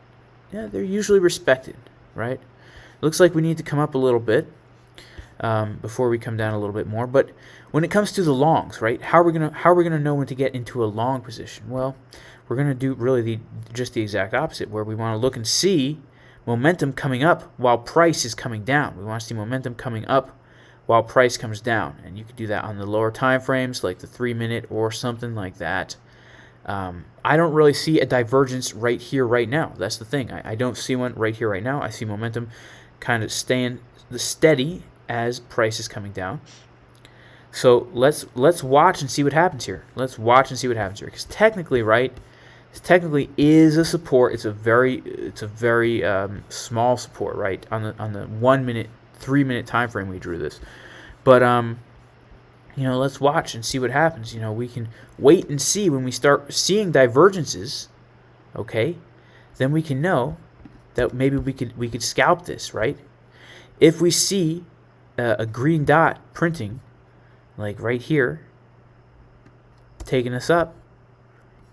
Yeah, they're usually respected, right? Looks like we need to come up a little bit before we come down a little bit more. But when it comes to the longs, right? How are we gonna know when to get into a long position? Well, we're gonna do really just the exact opposite, where we want to look and see momentum coming up while price is coming down. We want to see momentum coming up while price comes down, and you could do that on the lower time frames, like the 3-minute or something like that. I don't really see a divergence right here, right now. That's the thing. I don't see one right here, right now. I see momentum kind of staying steady as price is coming down. So let's watch and see what happens here. Let's watch and see what happens here, because technically, right, this technically is a support. It's a very small support, right, on the 1 minute, 3-minute time frame we drew this. But you know, let's watch and see what happens. You know, we can wait and see when we start seeing divergences. Okay, then we can know that maybe we could scalp this, right? If we see a green dot printing, like right here, taking us up,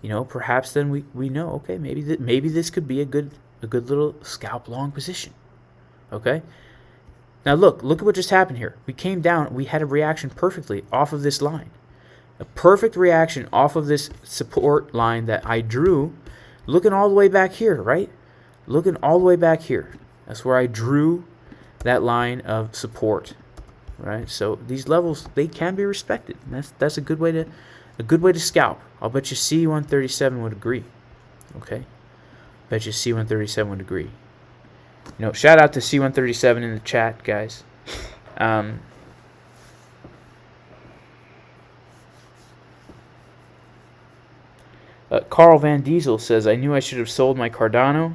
you know, perhaps then we know, okay, maybe this could be a good little scalp long position. Okay, now look at what just happened here. We came down, we had a reaction perfectly off of this line, a perfect reaction off of this support line that I drew, looking all the way back here, right? Looking all the way back here. That's where I drew that line of support. Right, so these levels, they can be respected. And that's a good way to scalp. I'll bet you C137 would agree. Okay, bet you C137 would agree. You know, shout out to C137 in the chat, guys. Carl Van Diesel says, "I knew I should have sold my Cardano.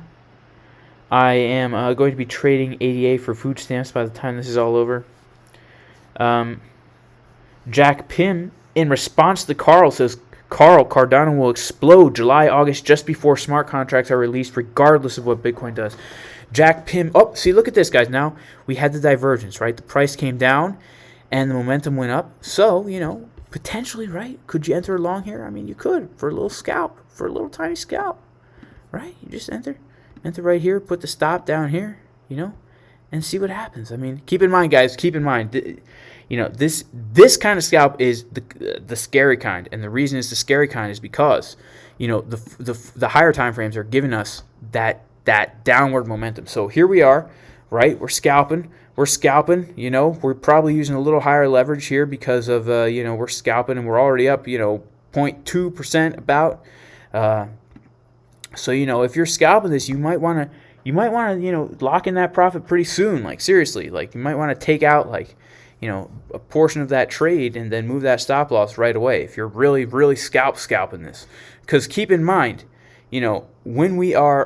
I am going to be trading ADA for food stamps by the time this is all over." Jack Pim, in response to Carl, says, Cardano will explode July, August, just before smart contracts are released, regardless of what Bitcoin does. Jack Pim, oh, see, look at this, guys. Now we had the divergence, right? The price came down and the momentum went up. So, you know, potentially, right? Could you enter along here? I mean, you could for a little scalp, for a little tiny scalp, right? You just enter right here, put the stop down here, you know, and see what happens. I mean, keep in mind, guys, you know, this kind of scalp is the scary kind, and the reason it's the scary kind is because, you know, the higher time frames are giving us that downward momentum. So here we are, right? We're scalping. You know, we're probably using a little higher leverage here because of you know, we're scalping and we're already up, you know, 0.2% about. So, you know, if you're scalping this, you might want to, you know, lock in that profit pretty soon. Like, seriously, like, you might want to take out, like, you know, a portion of that trade and then move that stop loss right away if you're really scalping this. Because keep in mind, you know, when we are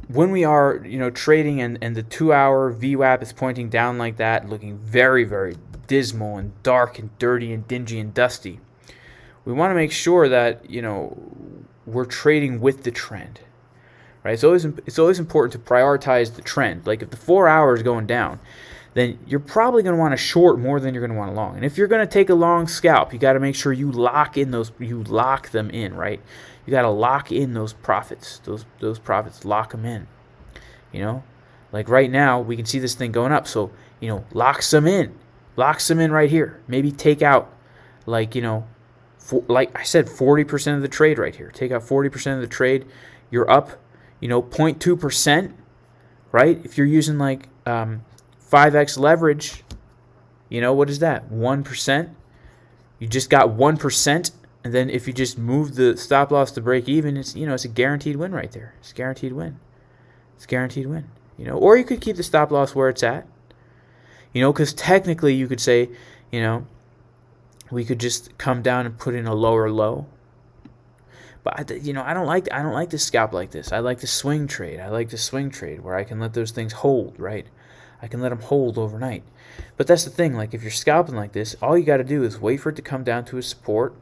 you know, trading and the 2-hour VWAP is pointing down like that, looking very dismal and dark and dirty and dingy and dusty, we want to make sure that, you know, we're trading with the trend, right? It's always important to prioritize the trend. Like if the 4 hours is going down, then you're probably going to want to short more than you're going to want to long. And if you're going to take a long scalp, you got to make sure you lock them in, right? You got to lock in those profits. Those profits, lock them in. You know, like right now we can see this thing going up, so you know, lock some in right here. Maybe take out, like, you know, like I said, 40% of the trade right here. Take out 40% of the trade. You're up, you know, 0.2%, right? If you're using like 5x leverage, you know, what is that? 1%. You just got 1%, and then if you just move the stop loss to break even, it's, you know, it's a guaranteed win right there. It's a guaranteed win. It's a guaranteed win. You know, or you could keep the stop loss where it's at. You know, because technically you could say, you know, we could just come down and put in a lower low. But you know, I don't like the scalp like this. I like the swing trade. I like the swing trade where I can let those things hold, right? I can let them hold overnight. But that's the thing. Like if you're scalping like this, all you got to do is wait for it to come down to a support.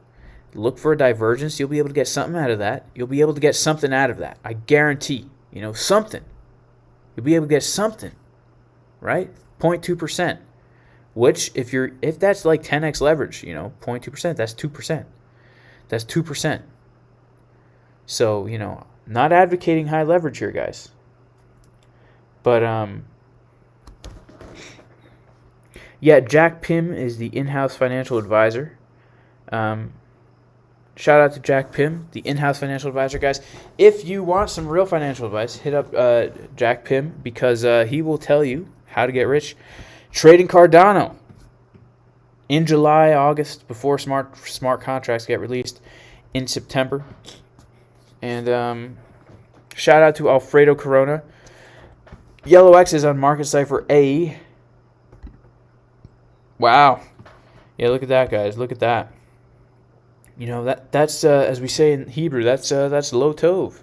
Look for a divergence. You'll be able to get something out of that. You'll be able to get something out of that. I guarantee. You know, something. You'll be able to get something, right? 0.2%. Which, if that's like 10x leverage, you know, 0.2%, that's 2%. That's 2%. So, you know, not advocating high leverage here, guys. But, yeah, Jack Pim is the in-house financial advisor. Shout out to Jack Pim, the in-house financial advisor, guys. If you want some real financial advice, hit up Jack Pim, because he will tell you how to get rich trading Cardano in July, August, before smart contracts get released in September. And shout out to Alfredo Corona. Yellow X is on Market Cipher A. Wow. Yeah, look at that, guys. Look at that. You know, that's as we say in Hebrew, that's lo tov.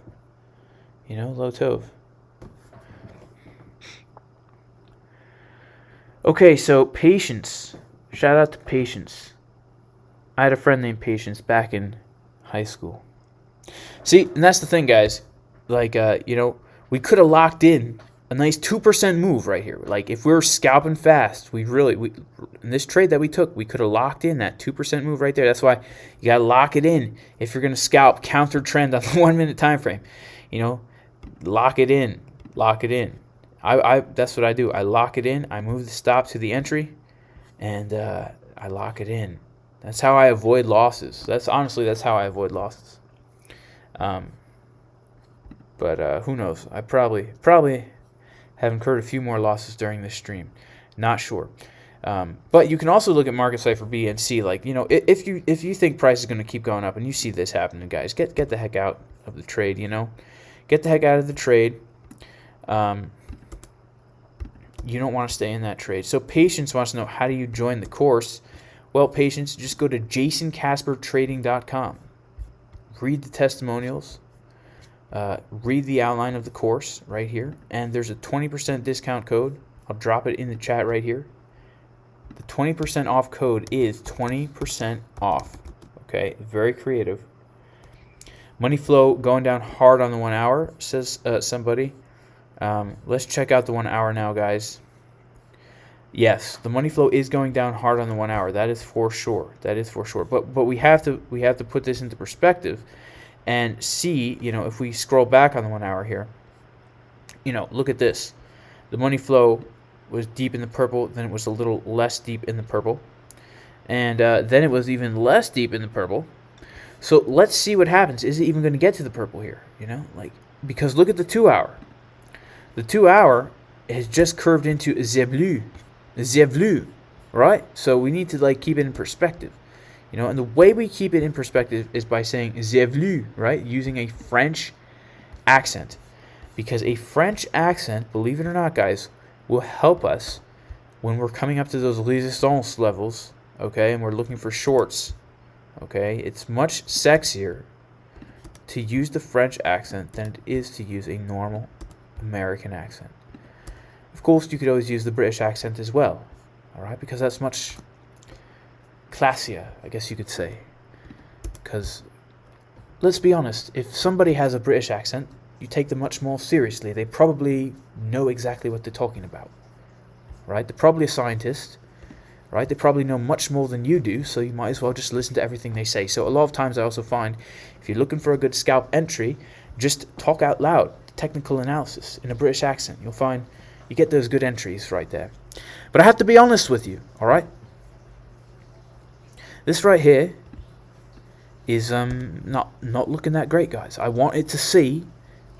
You know, lo tov. Okay, so Patience. Shout out to Patience. I had a friend named Patience back in high school. See, and that's the thing, guys. Like, you know, we could have locked in a nice 2% move right here. Like, if we were scalping fast, we in this trade that we took, we could have locked in that 2% move right there. That's why you got to lock it in if you're going to scalp counter trend on the 1 minute time frame. You know, lock it in. Lock it in. That's what I do. I lock it in. I move the stop to the entry, and I lock it in. That's how I avoid losses. That's how I avoid losses. But who knows? I probably have incurred a few more losses during this stream. Not sure. But you can also look at Market Cipher B and see, like, you know, if you think price is going to keep going up and you see this happening, guys, get the heck out of the trade. You know, get the heck out of the trade. You don't want to stay in that trade. So Patience wants to know, how do you join the course? Well, Patience, just go to jasoncaspertrading.com. Read the testimonials. Read the outline of the course right here. And there's a 20% discount code. I'll drop it in the chat right here. The 20% off code is 20% off. Okay, very creative. Money flow going down hard on the 1 hour, says somebody. Let's check out the 1 hour now, guys. Yes, the money flow is going down hard on the 1 hour. That is for sure. That is for sure. But we have to put this into perspective and see, you know, if we scroll back on the 1 hour here, you know, look at this. The money flow was deep in the purple, then it was a little less deep in the purple, and then it was even less deep in the purple. So let's see what happens. Is it even going to get to the purple here? You know, like, because look at the 2 hour. The 2 hour has just curved into the blue, right? So we need to, like, keep it in perspective. You know, and the way we keep it in perspective is by saying "zevlu," right? Using a French accent. Because a French accent, believe it or not, guys, will help us when we're coming up to those resistance levels, okay, and we're looking for shorts, okay, it's much sexier to use the French accent than it is to use a normal American accent. Of course, you could always use the British accent as well, all right, because that's much classier, I guess you could say. Because, let's be honest, if somebody has a British accent, you take them much more seriously. They probably know exactly what they're talking about, right? They're probably a scientist, right? They probably know much more than you do, so you might as well just listen to everything they say. So a lot of times I also find, if you're looking for a good scalp entry, just talk out loud, technical analysis in a British accent. You'll find you get those good entries right there. But I have to be honest with you, all right? This right here is not looking that great, guys. I wanted to see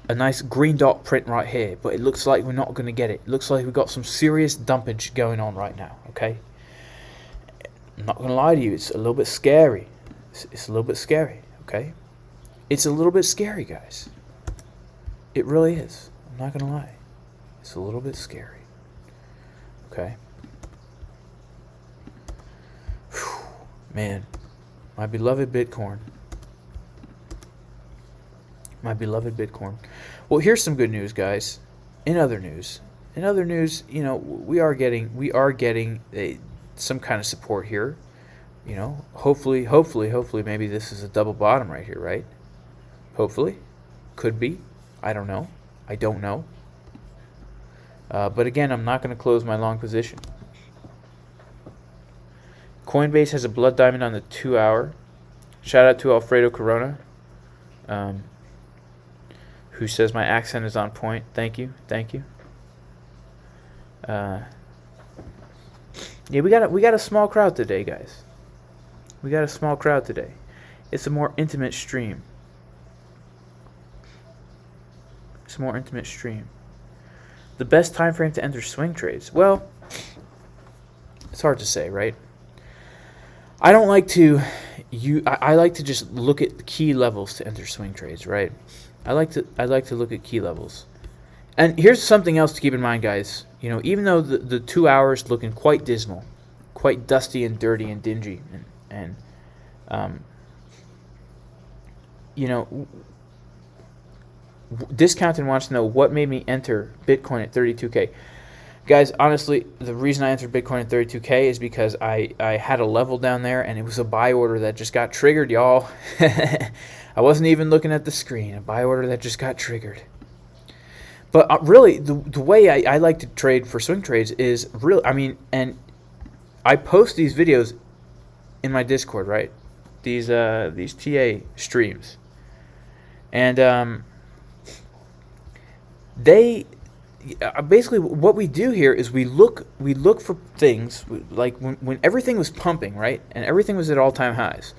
a nice green dot print right here, but it looks like we're not going to get it. It looks like we've got some serious dumpage going on right now, okay? I'm not going to lie to you, it's a little bit scary. It's a little bit scary, okay? It's a little bit scary, guys. It really is. I'm not going to lie. It's a little bit scary, okay? Whew, man, my beloved Bitcoin. My beloved Bitcoin. Well, here's some good news, guys. In other news, you know, we are getting some kind of support here. You know, hopefully, maybe this is a double bottom right here, right? Hopefully, could be. I don't know. But again, I'm not going to close my long position. Coinbase has a blood diamond on the 2-hour. Shout out to Alfredo Corona, who says my accent is on point. Thank you. Yeah, we got a small crowd today, guys. We got a small crowd today. It's a more intimate stream. The best time frame to enter swing trades. Well, it's hard to say, right? I don't like to I like to just look at key levels to enter swing trades, right? I like to look at key levels. And here's something else to keep in mind, guys. You know, even though the 2 hours looking quite dismal, quite dusty and dirty and dingy, and you know, Discounted wants to know what made me enter Bitcoin at 32K. Guys, honestly, the reason I entered Bitcoin at 32K is because I had a level down there, and it was a buy order that just got triggered, y'all. I wasn't even looking at the screen. A buy order that just got triggered. But really, the way I like to trade for swing trades is really, I mean, and I post these videos in my Discord, right? These TA streams, and they basically what we do here is we look for things like when everything was pumping, right, and everything was at all-time highs.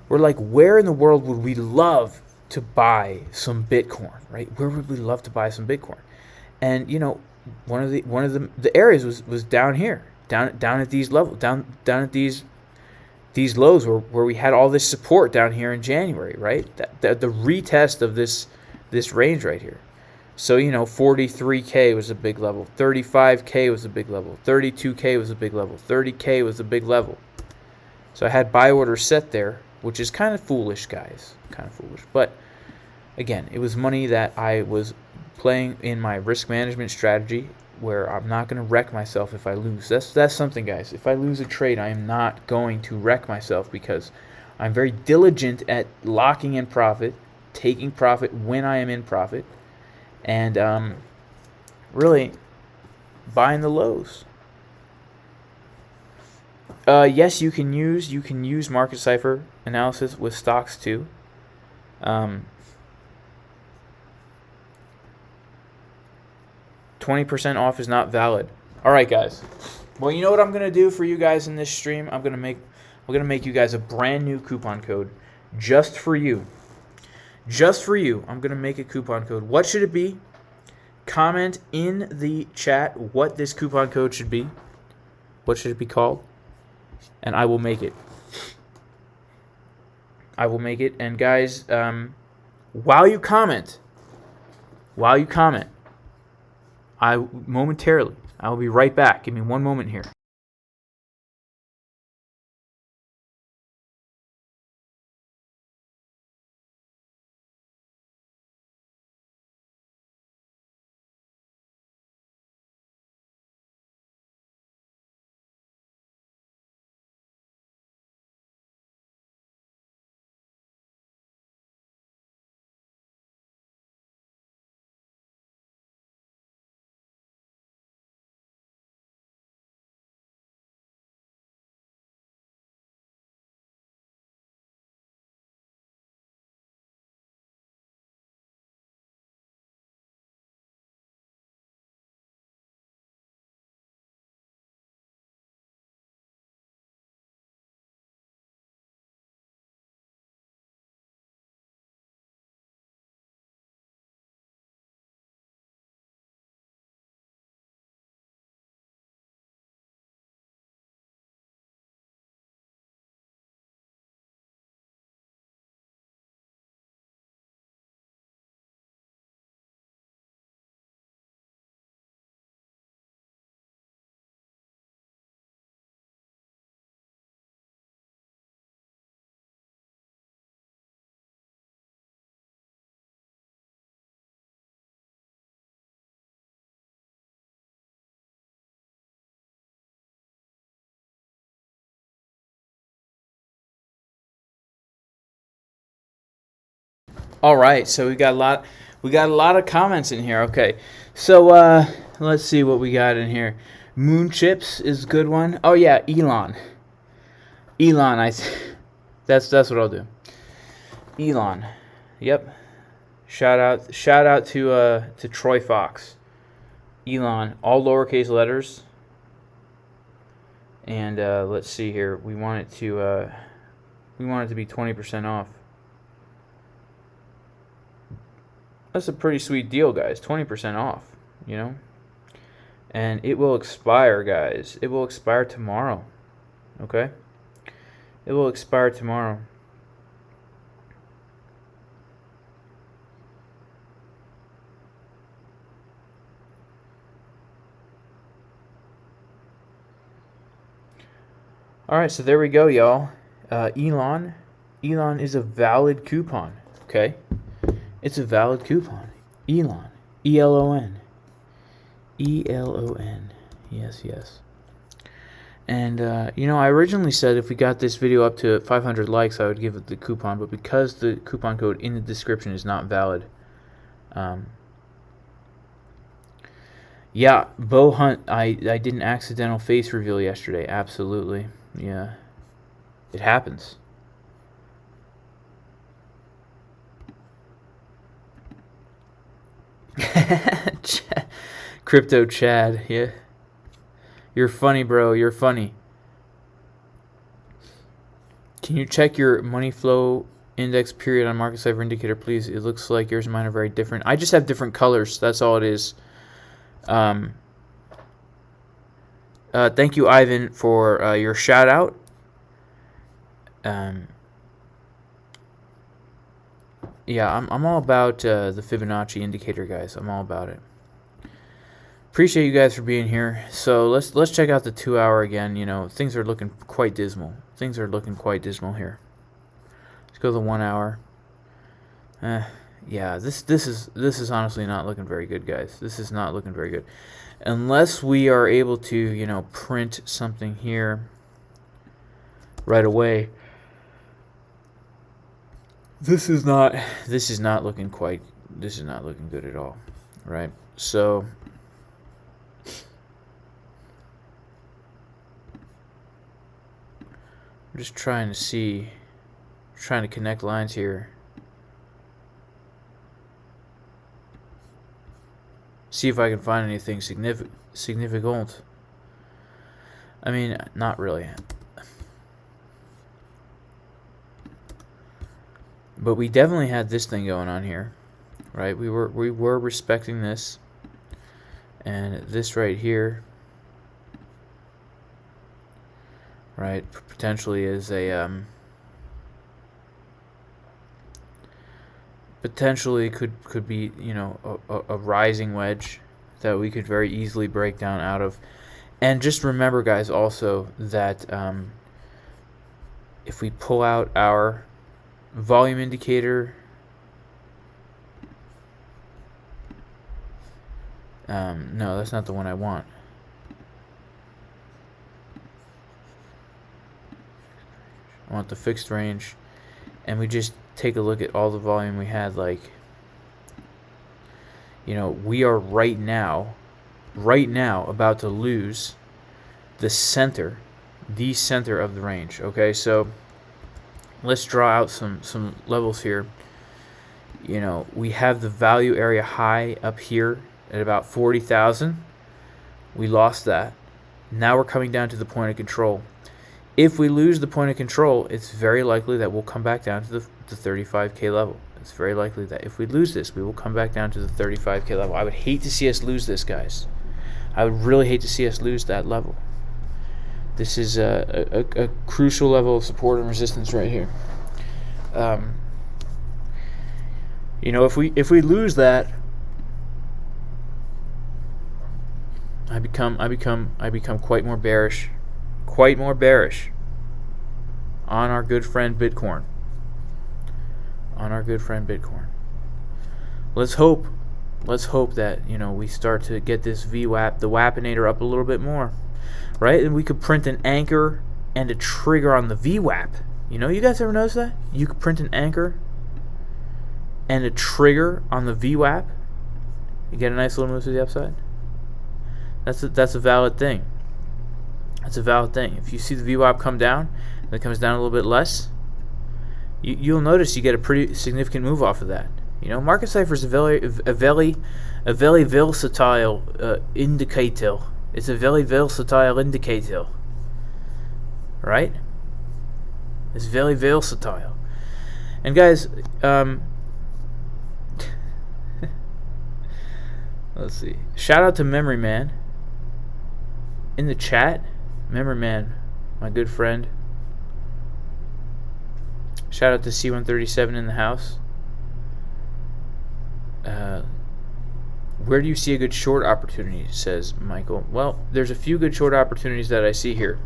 We're like, where in the world would we love to buy some Bitcoin, right? Where would we love to buy some Bitcoin? And you know, one of the areas was down here, down at these levels, down at these lows where we had all this support down here in January, right? The retest of this range right here. So, you know, 43K was a big level, 35K was a big level, 32K was a big level, 30K was a big level. So I had buy orders set there, which is kind of foolish, guys, kind of foolish. But again, it was money that I was playing in my risk management strategy, where I'm not going to wreck myself if I lose. That's something, guys. If I lose a trade, I am not going to wreck myself, because I'm very diligent at locking in profit, taking profit when I am in profit, and really buying the lows. Yes, you can use Market Cipher analysis with stocks too. 20% off is not valid. All right, guys. Well, you know what I'm gonna do for you guys in this stream? We're gonna make you guys a brand new coupon code just for you. Just for you. I'm gonna make a coupon code. What should it be? Comment in the chat what this coupon code should be. What should it be called? And I will make it. I will make it. And guys, while you comment, I I'll be right back. Give me one moment here. All right, so we got a lot of comments in here. Okay, so let's see what we got in here. Moon chips is a good one. Oh yeah, Elon. That's what I'll do. Elon. Yep. Shout out to Troy Fox. Elon, all lowercase letters. And let's see here. We want it to be 20% off. That's a pretty sweet deal, guys. 20% off, you know? And it will expire, guys. It will expire tomorrow. Okay? It will expire tomorrow. Alright, so there we go, y'all. Elon is a valid coupon. Okay? It's a valid coupon. Elon. E-L-O-N. E-L-O-N. Yes. And, I originally said if we got this video up to 500 likes, I would give it the coupon. But because the coupon code in the description is not valid, yeah, Bo Hunt, I did an accidental face reveal yesterday. Absolutely. Yeah. It happens. Crypto Chad, yeah. You're funny, bro. You're funny. Can you check your money flow index period on Market Cipher indicator, please? It looks like yours and mine are very different. I just have different colors. That's all it is. Thank you, Ivan, for your shout out. Yeah, I'm all about the Fibonacci indicator, guys. I'm all about it. Appreciate you guys for being here. So let's check out the 2 hour again. Things are looking quite dismal. Things are looking quite dismal here. Let's go to the 1 hour. Yeah, this is honestly not looking very good, guys. This is not looking very good, unless we are able to print something here right away. This is not looking good at all, right? So I'm just trying to connect lines here. See if I can find anything significant. I mean, not really. But we definitely had this thing going on here, right? We were respecting this, and this right here, right? Potentially is a potentially could be a rising wedge that we could very easily break down out of. And just remember, guys, also that if we pull out our volume indicator, no, that's not the one I want. I want the fixed range, and we just take a look at all the volume we had. Like, you know, we are right now about to lose the center of the range. Okay, so let's draw out some levels here. You know, we have the value area high up here at about 40,000. We lost that. Now we're coming down to the point of control. If we lose the point of control, it's very likely that we'll come back down to the 35K level. It's very likely that if we lose this, we will come back down to the 35K level. I would hate to see us lose this, guys. I would really hate to see us lose that level. This is a crucial level of support and resistance right here. You know, if we lose that, I become quite more bearish on our good friend Bitcoin. Let's hope that, you know, we start to get this VWAP, the WAPinator, up a little bit more, right? And we could print an anchor and a trigger on the VWAP. You know, you guys ever notice that? You could print an anchor and a trigger on the VWAP. You get a nice little move to the upside. That's a valid thing. That's a valid thing. If you see the VWAP come down, and it comes down a little bit less, you'll notice you get a pretty significant move off of that. You know, Market Cipher is a very versatile indicator. It's a very versatile indicator, right? It's very versatile. And guys, let's see. Shout out to Memory Man in the chat. Memory Man, my good friend. Shout out to C137 in the house. Where do you see a good short opportunity, says Michael. Well, there's a few good short opportunities that I see here.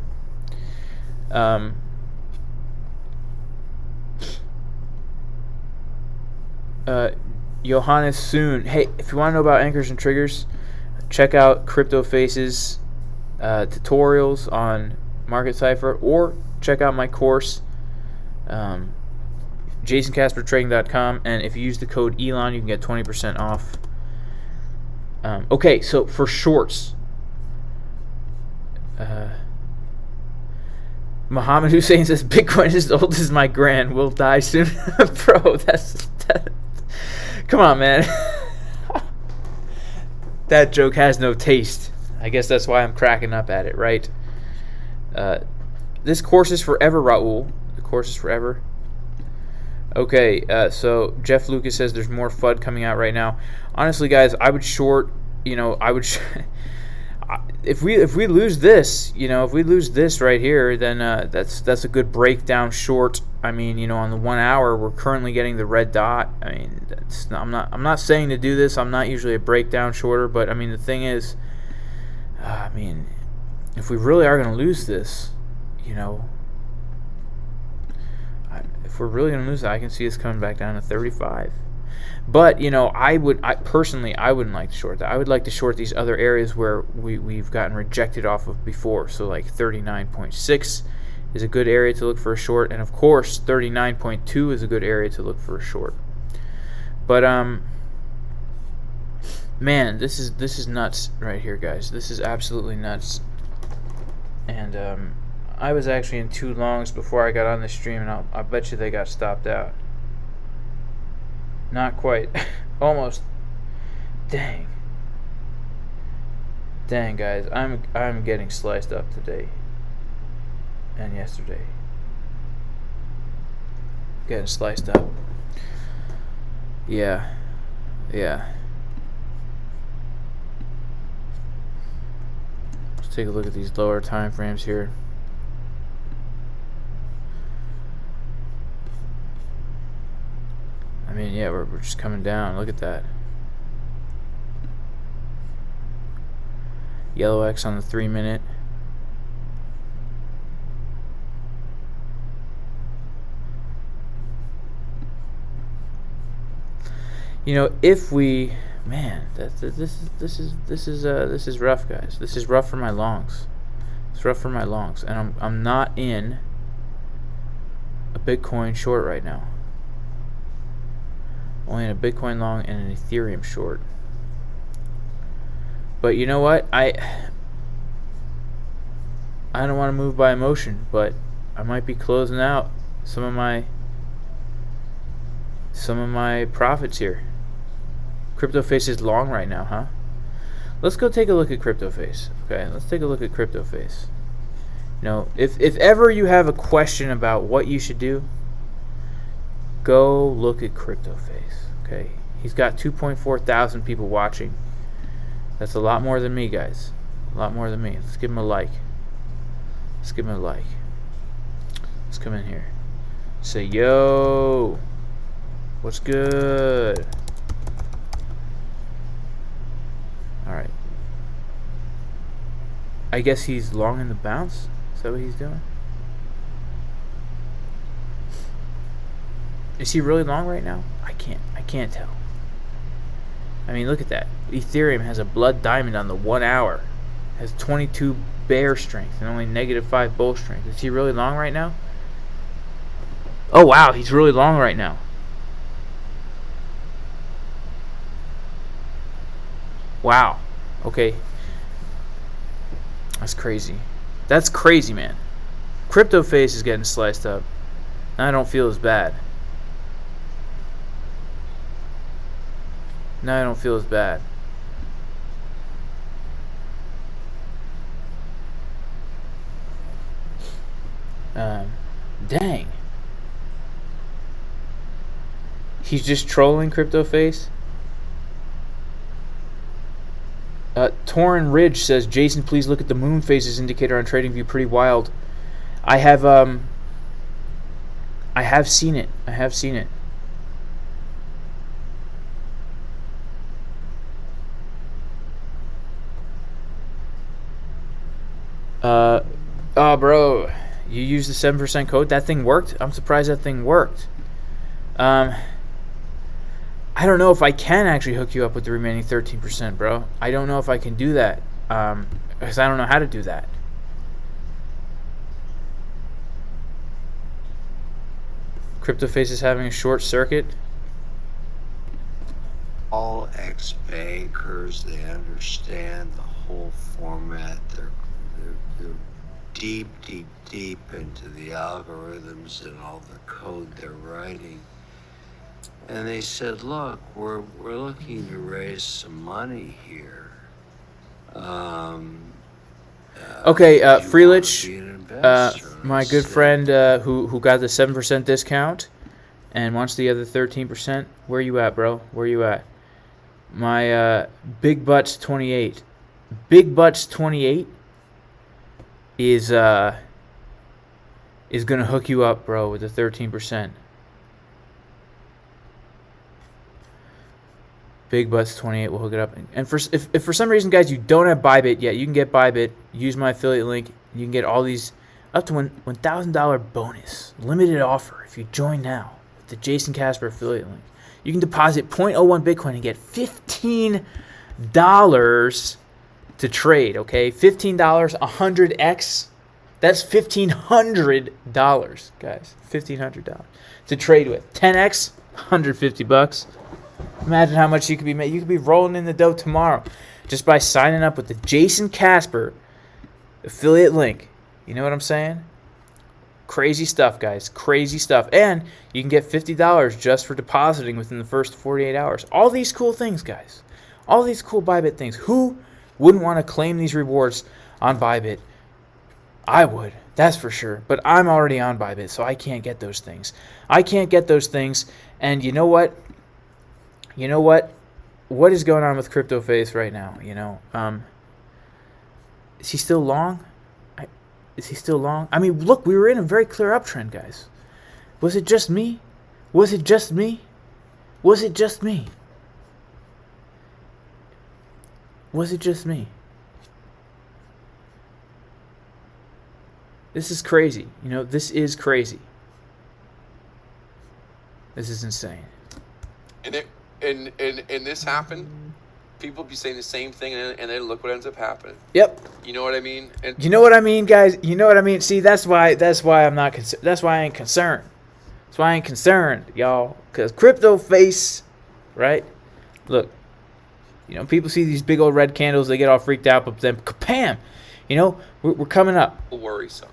Johannes Soon. Hey, if you want to know about anchors and triggers, check out Crypto Face's tutorials on Market Cipher, or check out my course, JasonCasperTrading.com, and if you use the code Elon, you can get 20% off. Okay, so for shorts, Muhammad Hussein says Bitcoin is as old as my grand, will die soon. Bro, that. Come on, man. That joke has no taste. I guess that's why I'm cracking up at it, right? This course is forever, Raul. The course is forever. Okay, so Jeff Lucas says there's more FUD coming out right now. Honestly, guys, I would short. You know, I would. If we lose this, you know, if we lose this right here, then that's a good breakdown short. I mean, you know, on the 1 hour, we're currently getting the red dot. I mean, I'm not saying to do this. I'm not usually a breakdown shorter, but I mean, the thing is, I mean, if we really are going to lose this, you know, if we're really going to lose it, I can see us coming back down to 35. But, you know, I personally wouldn't like to short that. I would like to short these other areas where we've gotten rejected off of before. So like 39.6 is a good area to look for a short, and of course 39.2 is a good area to look for a short. But man, this is nuts right here, guys. This is absolutely nuts. And I was actually in 2 longs before I got on the stream, and I bet you they got stopped out. Not quite. Almost. Dang. Dang, guys. I'm getting sliced up today. And yesterday. Getting sliced up. Yeah. Yeah. Let's take a look at these lower time frames here. I mean, yeah, we're just coming down. Look at that. Yellow X on the 3-minute. You know, if we, man, this is rough, guys. This is rough for my longs. It's rough for my longs, and I'm not in a Bitcoin short right now. Only in a Bitcoin long and an Ethereum short. But you know what? I don't want to move by emotion, but I might be closing out some of my profits here. CryptoFace is long right now, huh? Let's go take a look at CryptoFace. Okay, let's take a look at CryptoFace. You know, if ever you have a question about what you should do, go look at CryptoFace. Okay, he's got 2.4 thousand people watching. That's a lot more than me, guys. A lot more than me. Let's give him a like. Let's give him a like. Let's come in here. Say, yo, what's good? Alright. I guess he's long in the bounce? Is that what he's doing? Is he really long right now? I can't tell. I mean, look at that. Ethereum has a blood diamond on the 1 hour. Has 22 bear strength and only -5 bull strength. Is he really long right now? Oh wow, he's really long right now. Wow. Okay. That's crazy. That's crazy, man. CryptoFace is getting sliced up. I don't feel as bad. Now I don't feel as bad. Dang. He's just trolling CryptoFace. Torrin Ridge says, Jason, please look at the moon phases indicator on TradingView. Pretty wild. I have seen it. I have seen it. Oh, bro, you used the 7% code. That thing worked. I'm surprised that thing worked. I don't know if I can actually hook you up with the remaining 13%, bro. I don't know if I can do that, because I don't know how to do that. CryptoFace is having a short circuit. All ex-bankers, they understand the whole format. They're deep into the algorithms and all the code they're writing. And they said, look, we're looking to raise some money here. Okay, Freelich, my good friend who got the 7% discount and wants the other 13%. Where you at, bro? Where you at? My Big Butts 28. Big Butts 28 is gonna hook you up, bro, with the 13%. Big Butts 28 will hook it up. And if for some reason, guys, you don't have Bybit yet, you can get Bybit. Use my affiliate link. You can get all these up to $1,000 bonus limited offer if you join now with the Jason Casper affiliate link. You can deposit 0.01 Bitcoin and get $15 to trade. Okay, $15, 100x. That's $1,500, guys. $1,500 to trade with. 10x, $150. Imagine how much you could be making. You could be rolling in the dough tomorrow just by signing up with the Jason Casper affiliate link. You know what I'm saying? Crazy stuff, guys. Crazy stuff. And you can get $50 just for depositing within the first 48 hours. All these cool things, guys. All these cool Bybit things. Who wouldn't want to claim these rewards on Bybit? I would. That's for sure. But I'm already on Bybit, so I can't get those things. I can't get those things. And you know what? You know what? What is going on with CryptoFace right now? You know, is he still long? Is he still long? I mean, look, we were in a very clear uptrend, guys. Was it just me? Was it just me? Was it just me? Was it just me? This is crazy. You know, this is crazy. This is insane. And this happened, people be saying the same thing, and then look what ends up happening. Yep. You know what I mean? And you know what I mean, guys? You know what I mean? See, that's why I'm not concerned. That's why I ain't concerned. That's why I ain't concerned, y'all. Because crypto face, right? Look, you know, people see these big old red candles, they get all freaked out, but then, kapam! You know, we're coming up. worrisome.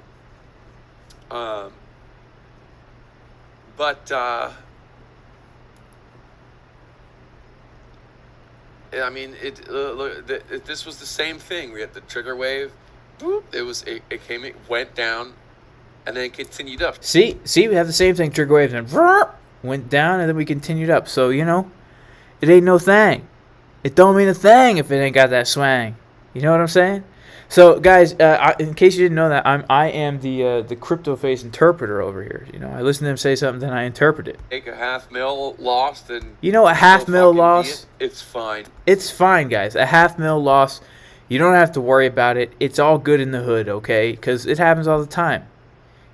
I mean, this was the same thing. We had the trigger wave. Boop, it came, it went down, and then continued up. See, we have the same thing. Trigger wave, and went down, and then we continued up. So, you know, it ain't no thing. It don't mean a thing if it ain't got that swang. You know what I'm saying? So, guys, in case you didn't know that, I am the crypto face interpreter over here. You know, I listen to them say something, then I interpret it. Take a $500,000 loss, and you know, a $500,000 loss. It's fine. It's fine, guys. A $500,000 loss. You don't have to worry about it. It's all good in the hood, okay? Because it happens all the time.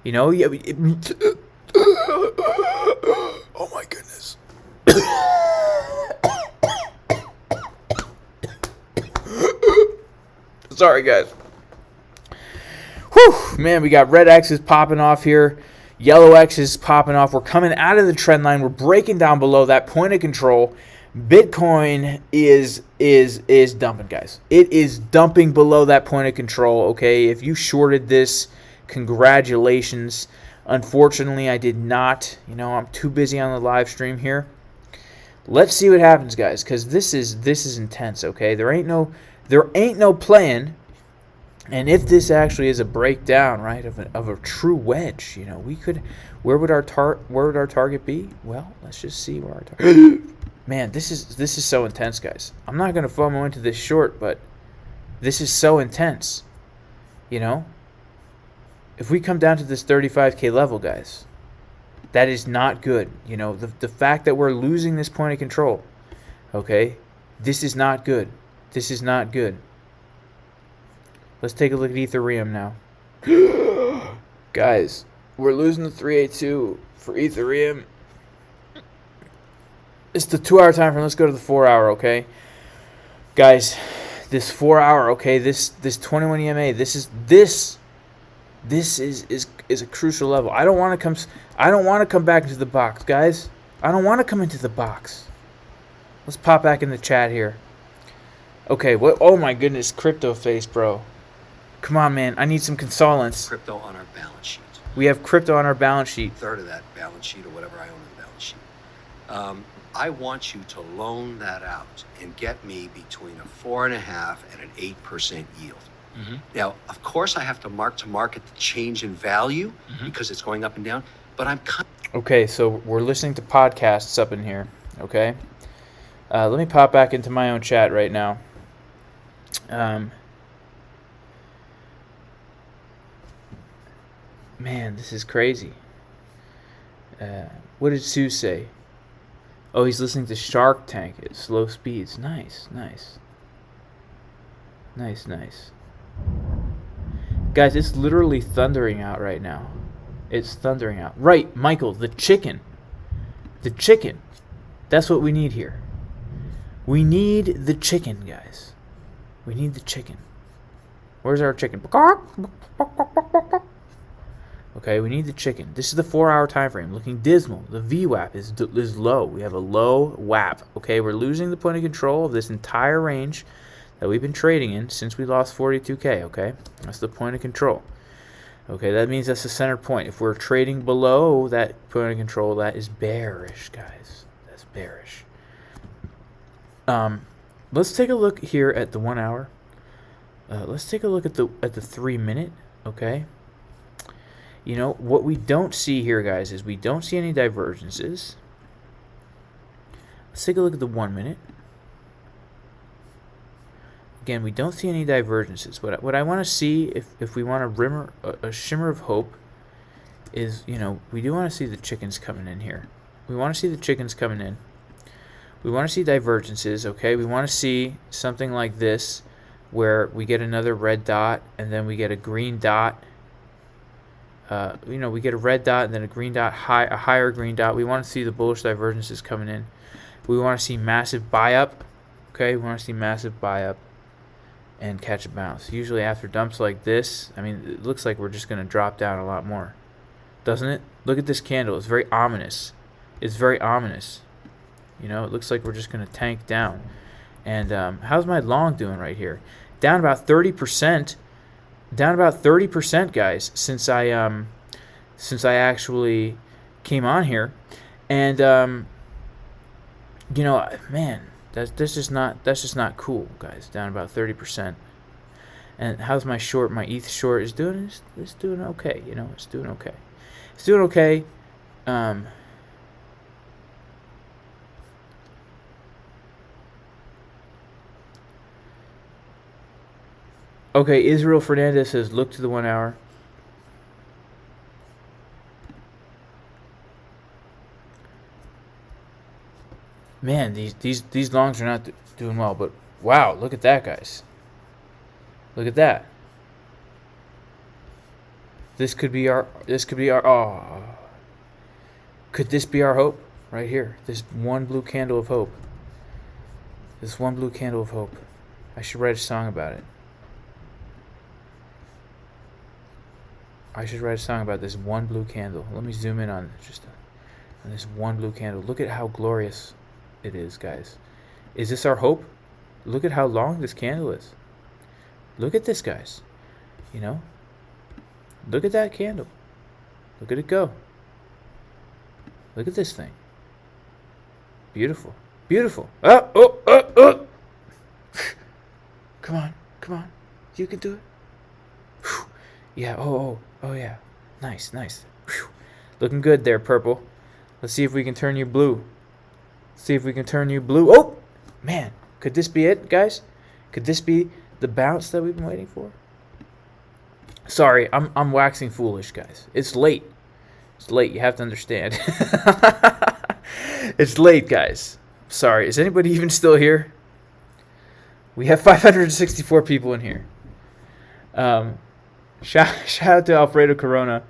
You know. Oh my goodness. Sorry, guys. Whew, man, we got red X's popping off here. Yellow X's popping off. We're coming out of the trend line. We're breaking down below that point of control. Bitcoin is dumping, guys. It is dumping below that point of control, okay? If you shorted this, congratulations. Unfortunately, I did not. You know, I'm too busy on the live stream here. Let's see what happens, guys, because this is intense, okay? There ain't no plan. And if this actually is a breakdown, right, of a true wedge, you know, we could. Where would our target be? Well, let's just see where our target. Man, this is so intense, guys. I'm not gonna FOMO into this short, but this is so intense. You know, if we come down to this 35K level, guys, that is not good. You know, the fact that we're losing this point of control, okay, this is not good. This is not good. Let's take a look at Ethereum now. Guys, we're losing the 382 for Ethereum. It's the 2-hour time frame. Let's go to the 4-hour, okay? Guys, this 4-hour, okay, this 21 EMA, this is a crucial level. I don't want to come back into the box, guys. I don't want to come into the box. Let's pop back in the chat here. Okay, what? Oh my goodness, crypto face, bro. Come on, man. I need some consolence. Crypto on our balance sheet. We have crypto on our balance sheet. A third of that balance sheet, or whatever I own on the balance sheet. I want you to loan that out and get me between a 4.5% and an 8% yield. Mm-hmm. Now, of course, I have to market the change in value because it's going up and down. But I'm okay. So we're listening to podcasts up in here. Okay. Let me pop back into my own chat right now. Man, this is crazy. What did Sue say? Oh, he's listening to Shark Tank at slow speeds. Nice. Guys, it's literally thundering out right now. It's thundering out. Right, Michael, the chicken. The chicken. That's what we need here. We need the chicken, guys. We need the chicken. Where's our chicken? Okay, we need the chicken. This is the 4-hour time frame, looking dismal. The VWAP is low. We have a low WAP. Okay, we're losing the point of control of this entire range that we've been trading in since we lost 42K. Okay, that's the point of control. Okay, that means that's the center point. If we're trading below that point of control, that is bearish, guys. That's bearish. Let's take a look here at the 1 hour. Let's take a look at the 3-minute. Okay. You know, what we don't see here, guys, is we don't see any divergences. Let's take a look at the 1 minute. Again, we don't see any divergences. What I want to see, if we want a shimmer of hope, is, you know, we do want to see the chickens coming in here. We want to see the chickens coming in. We want to see divergences, okay? We want to see something like this, where we get another red dot, and then we get a green dot, You know, we get a red dot and then a green dot, a higher green dot. We want to see the bullish divergences coming in. We want to see massive buy up. Okay, we want to see massive buy up and catch a bounce. Usually after dumps like this, I mean, it looks like we're just going to drop down a lot more, doesn't it? Look at this candle. It's very ominous. It's very ominous. You know, it looks like we're just going to tank down. And how's my long doing right here? Down about 30%. Down about 30%, guys, since I actually came on here. And you know, man, that's just not cool, guys. Down about 30%. And how's my short? My ETH short is doing. It's doing okay. You know, it's doing okay. It's doing okay. Okay, Israel Fernandez says, look to the 1 hour. Man, these longs are not doing well, but wow, look at that, guys. Look at that. This could be our oh. Could this be our hope right here? This one blue candle of hope. This one blue candle of hope. I should write a song about it. I should write a song about this one blue candle. Let me zoom in on on this one blue candle. Look at how glorious it is, guys. Is this our hope? Look at how long this candle is. Look at this, guys. You know? Look at that candle. Look at it go. Look at this thing. Beautiful. Beautiful. Oh. Come on. Come on. You can do it. Whew. Yeah. Oh, yeah. Nice. Whew. Looking good there, purple. Let's see if we can turn you blue. Oh, man. Could this be it, guys? Could this be the bounce that we've been waiting for? Sorry, I'm waxing foolish, guys. It's late. It's late. You have to understand. It's late, guys. Sorry. Is anybody even still here? We have 564 people in here. Shout out to Alfredo Corona.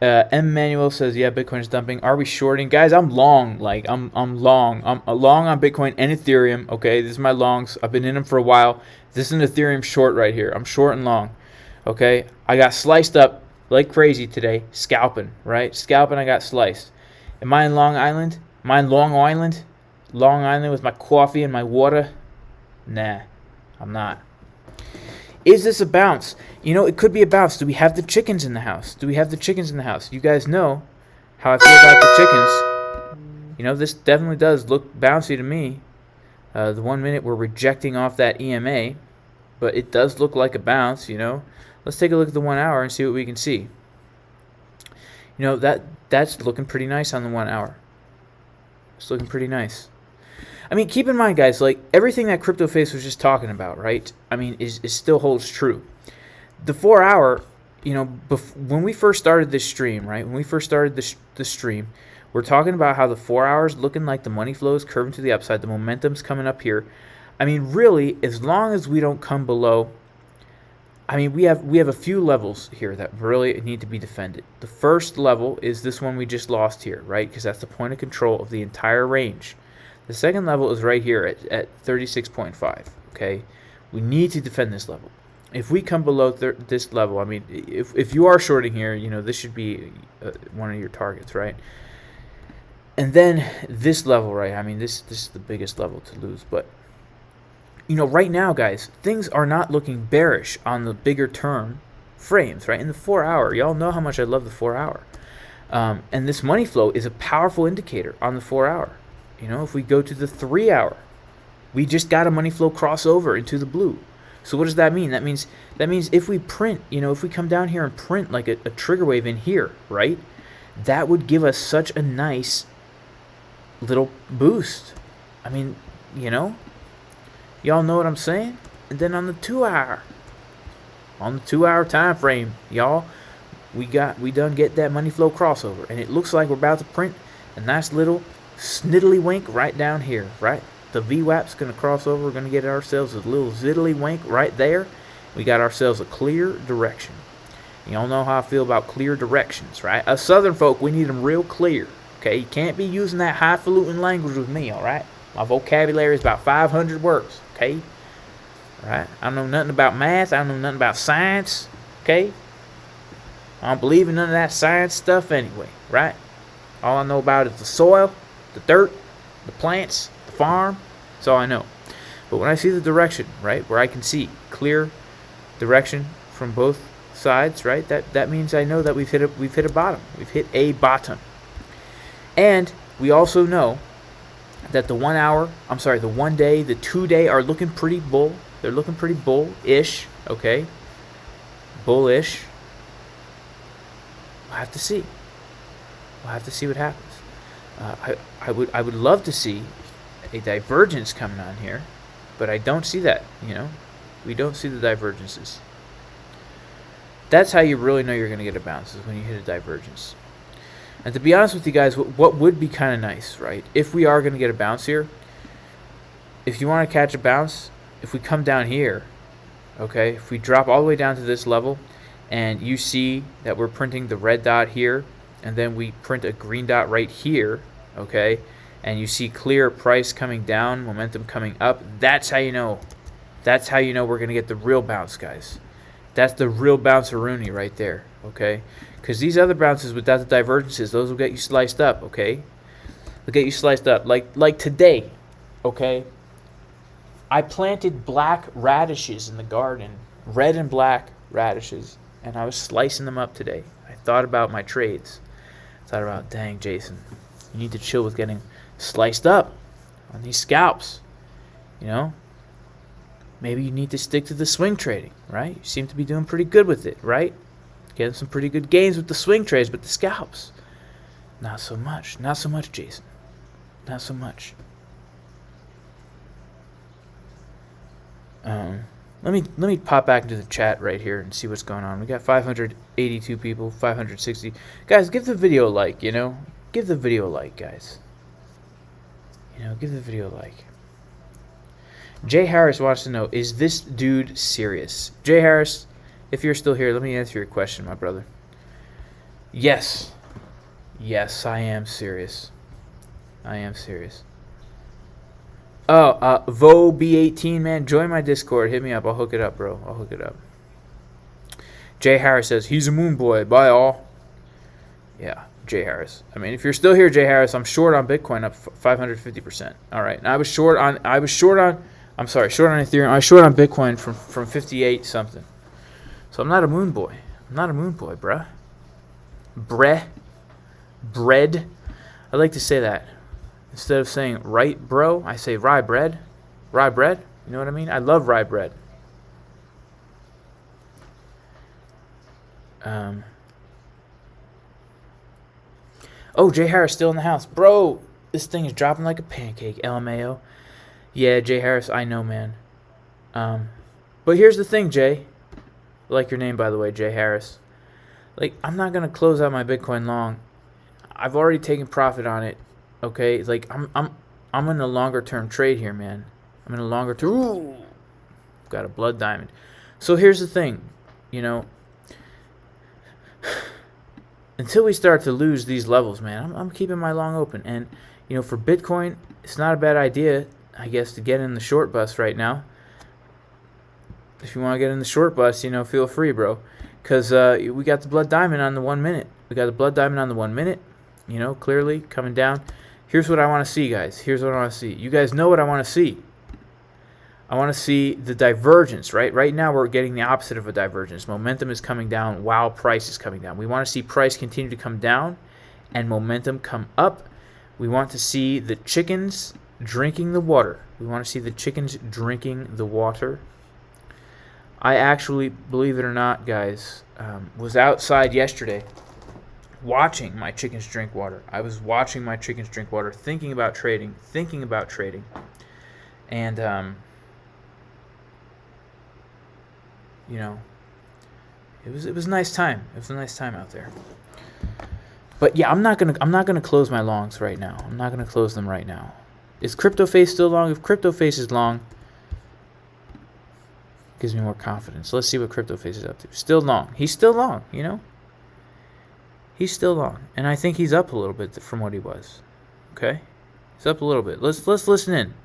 M. Manuel says, yeah, Bitcoin is dumping. Are we shorting? Guys, I'm long. Like, I'm long. I'm long on Bitcoin and Ethereum. Okay, this is my longs. I've been in them for a while. This is an Ethereum short right here. I'm short and long. Okay, I got sliced up like crazy today. Scalping, right? Scalping, I got sliced. Am I in Long Island? Am I in Long Island? Long Island with my coffee and my water? Nah, I'm not. Is this a bounce? You know, it could be a bounce. Do we have the chickens in the house? You guys know how I feel about the chickens. You know, this definitely does look bouncy to me. The 1 minute we're rejecting off that EMA, but it does look like a bounce, you know. Let's take a look at the 1 hour and see what we can see. You know, that's looking pretty nice on the 1 hour. It's looking pretty nice. I mean, keep in mind, guys, like, everything that CryptoFace was just talking about, right? I mean, is still holds true. The 4 hour, you know, when we first started this stream, right? When we first started the stream, we're talking about how the 4 hours looking like the money flow is curving to the upside. The momentum's coming up here. I mean, really, as long as we don't come below, I mean, we have a few levels here that really need to be defended. The first level is this one we just lost here, right? Because that's the point of control of the entire range. The second level is right here at 36.5, okay? We need to defend this level. If we come below this level, I mean, if you are shorting here, you know, this should be one of your targets, right? And then this level, right? I mean, this is the biggest level to lose. But, you know, right now, guys, things are not looking bearish on the bigger term frames, right? In the 4 hour, y'all know how much I love the 4 hour. And this money flow is a powerful indicator on the 4 hour. You know, if we go to the 3 hour, we just got a money flow crossover into the blue. So what does that mean? That means if we print, you know, if we come down here and print like a trigger wave in here, right? That would give us such a nice little boost. I mean, you know, y'all know what I'm saying? And then on the 2 hour, time frame, y'all, we done get that money flow crossover, and it looks like we're about to print a nice little sniddly wink right down here, right? The VWAP's going to cross over. We're going to get ourselves a little ziddly wink right there. We got ourselves a clear direction. You all know how I feel about clear directions, right? Us Southern folk, we need them real clear. Okay, you can't be using that highfalutin language with me, all right? My vocabulary is about 500 words, okay? All right? I don't know nothing about math. I don't know nothing about science, okay? I don't believe in none of that science stuff anyway, right? All I know about is the soil, the dirt, the plants, the farm. That's all I know. But when I see the direction, right, where I can see clear direction from both sides, right, that means I know that we've hit a bottom. We've hit a bottom. And we also know that the 1 hour, the 1 day, the 2 day are looking pretty bull. They're looking pretty bull-ish, okay? Bullish. We'll have to see. We'll have to see what happens. I would love to see a divergence coming on here, but I don't see that, you know? We don't see the divergences. That's how you really know you're going to get a bounce, is when you hit a divergence. And to be honest with you guys, what would be kind of nice, right? If we are going to get a bounce here, if you want to catch a bounce, if we come down here, okay, if we drop all the way down to this level, and you see that we're printing the red dot here, and then we print a green dot right here, okay, and you see clear price coming down, momentum coming up, that's how you know. That's how you know we're going to get the real bounce, guys. That's the real bounce-a-rooney right there, okay? Because these other bounces without the divergences, those will get you sliced up, okay? They'll get you sliced up. Like today, okay? I planted black radishes in the garden, red and black radishes, and I was slicing them up today. I thought about my trades. I thought about, dang, Jason, you need to chill with getting sliced up on these scalps, you know? Maybe you need to stick to the swing trading, right? You seem to be doing pretty good with it, right? Getting some pretty good gains with the swing trades, but the scalps, not so much. Not so much, Jason. Not so much. Let me pop back into the chat right here and see what's going on. We got 582 people, 560. Guys, give the video a like, you know? Give the video a like, guys. You know, give the video a like. Jay Harris wants to know, is this dude serious? Jay Harris, if you're still here, let me answer your question, my brother. Yes. Yes, I am serious. I am serious. Oh, VoB18, man, join my Discord. Hit me up. I'll hook it up, bro. I'll hook it up. Jay Harris says, he's a moon boy. Bye, all. Yeah, Jay Harris. I mean, if you're still here, Jay Harris, I'm short on Bitcoin, up 550%. All right. And short on Ethereum. I was short on Bitcoin from 58 something. So I'm not a moon boy. I'm not a moon boy, bruh. Bread. I like to say that. Instead of saying right, bro, I say rye bread. Rye bread. You know what I mean? I love rye bread. Oh, Jay Harris still in the house. Bro, this thing is dropping like a pancake. LMAO. Yeah, Jay Harris, I know, man. But here's the thing, Jay. I like your name, by the way, Jay Harris. Like, I'm not going to close out my Bitcoin long. I've already taken profit on it. Okay? Like, I'm in a longer term trade here, man. I'm in a longer term. Ooh, got a blood diamond. So here's the thing, you know. Until we start to lose these levels, man, I'm keeping my long open. And, you know, for Bitcoin, it's not a bad idea, I guess, to get in the short bus right now. If you want to get in the short bus, you know, feel free, bro. Because we got the blood diamond on the 1 minute. We got the blood diamond on the 1 minute, you know, clearly coming down. Here's what I want to see, guys. Here's what I want to see. You guys know what I want to see. I want to see the divergence, right? Right now we're getting the opposite of a divergence. Momentum is coming down while price is coming down. We want to see price continue to come down and momentum come up. We want to see the chickens drinking the water. We want to see the chickens drinking the water. I actually, believe it or not, guys, was outside yesterday watching my chickens drink water. I was watching my chickens drink water, thinking about trading. And, you know, it was a nice time. It was a nice time out there. But yeah, I'm not gonna close my longs right now. I'm not gonna close them right now. Is CryptoFace still long? If CryptoFace is long, I'm not gonna close them right now. I'm not gonna close them right now. Is CryptoFace still long? If CryptoFace is long, I'm not gonna close them right now. Is CryptoFace still long? If CryptoFace is long, I'm not gonna close them right now. Is CryptoFace still long? If CryptoFace is long, Gives me more confidence. Let's see what CryptoFace is up to. Still long. He's still long, you know? He's still long. And I think he's up a little bit from what he was. Okay? He's up a little bit. Let's listen in.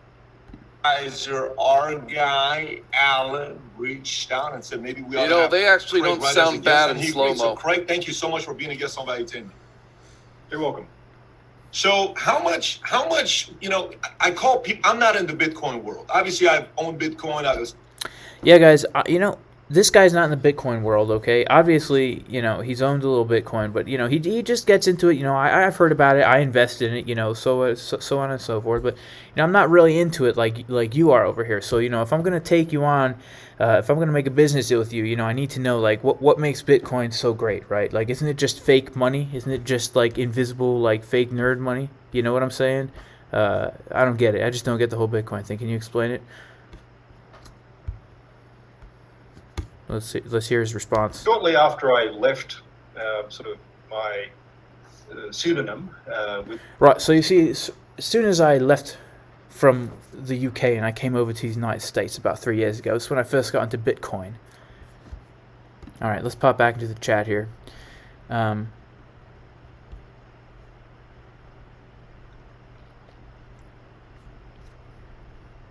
Our guy Alan reached out and said maybe we ought to have they actually Craig don't right as a sound bad guest, in and he agreed. So slow-mo. Craig, thank you so much for being a guest on Valuetainment. You're welcome. So how much, you know, I call people, I'm not in the Bitcoin world. Obviously, I've owned Bitcoin. Yeah, guys, you know, this guy's not in the Bitcoin world, okay? Obviously, you know, he's owned a little Bitcoin, but, you know, he just gets into it. You know, I've heard about it. I invest in it, you know, so on and so forth. But, you know, I'm not really into it like you are over here. So, you know, if I'm going to take you on, if I'm going to make a business deal with you, you know, I need to know, like, what makes Bitcoin so great, right? Like, isn't it just fake money? Isn't it just, like, invisible, like, fake nerd money? You know what I'm saying? I don't get it. I just don't get the whole Bitcoin thing. Can you explain it? Let's see. Let's hear his response. Shortly after I left, sort of my pseudonym. Right. So you see, as soon as I left from the UK and I came over to the United States about 3 years ago, that's when I first got into Bitcoin. All right. Let's pop back into the chat here.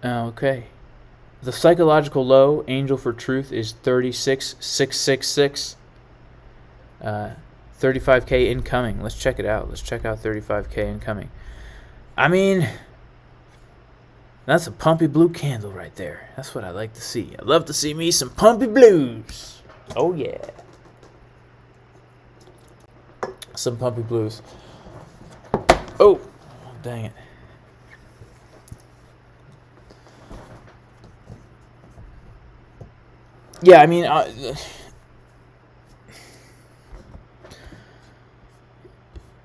Okay. The psychological low, Angel for Truth, is 36,666. 35K incoming. Let's check it out. Let's check out 35K incoming. I mean, that's a pumpy blue candle right there. That's what I like to see. I love to see me some pumpy blues. Oh, yeah. Some pumpy blues. Oh, dang it. Yeah, I mean,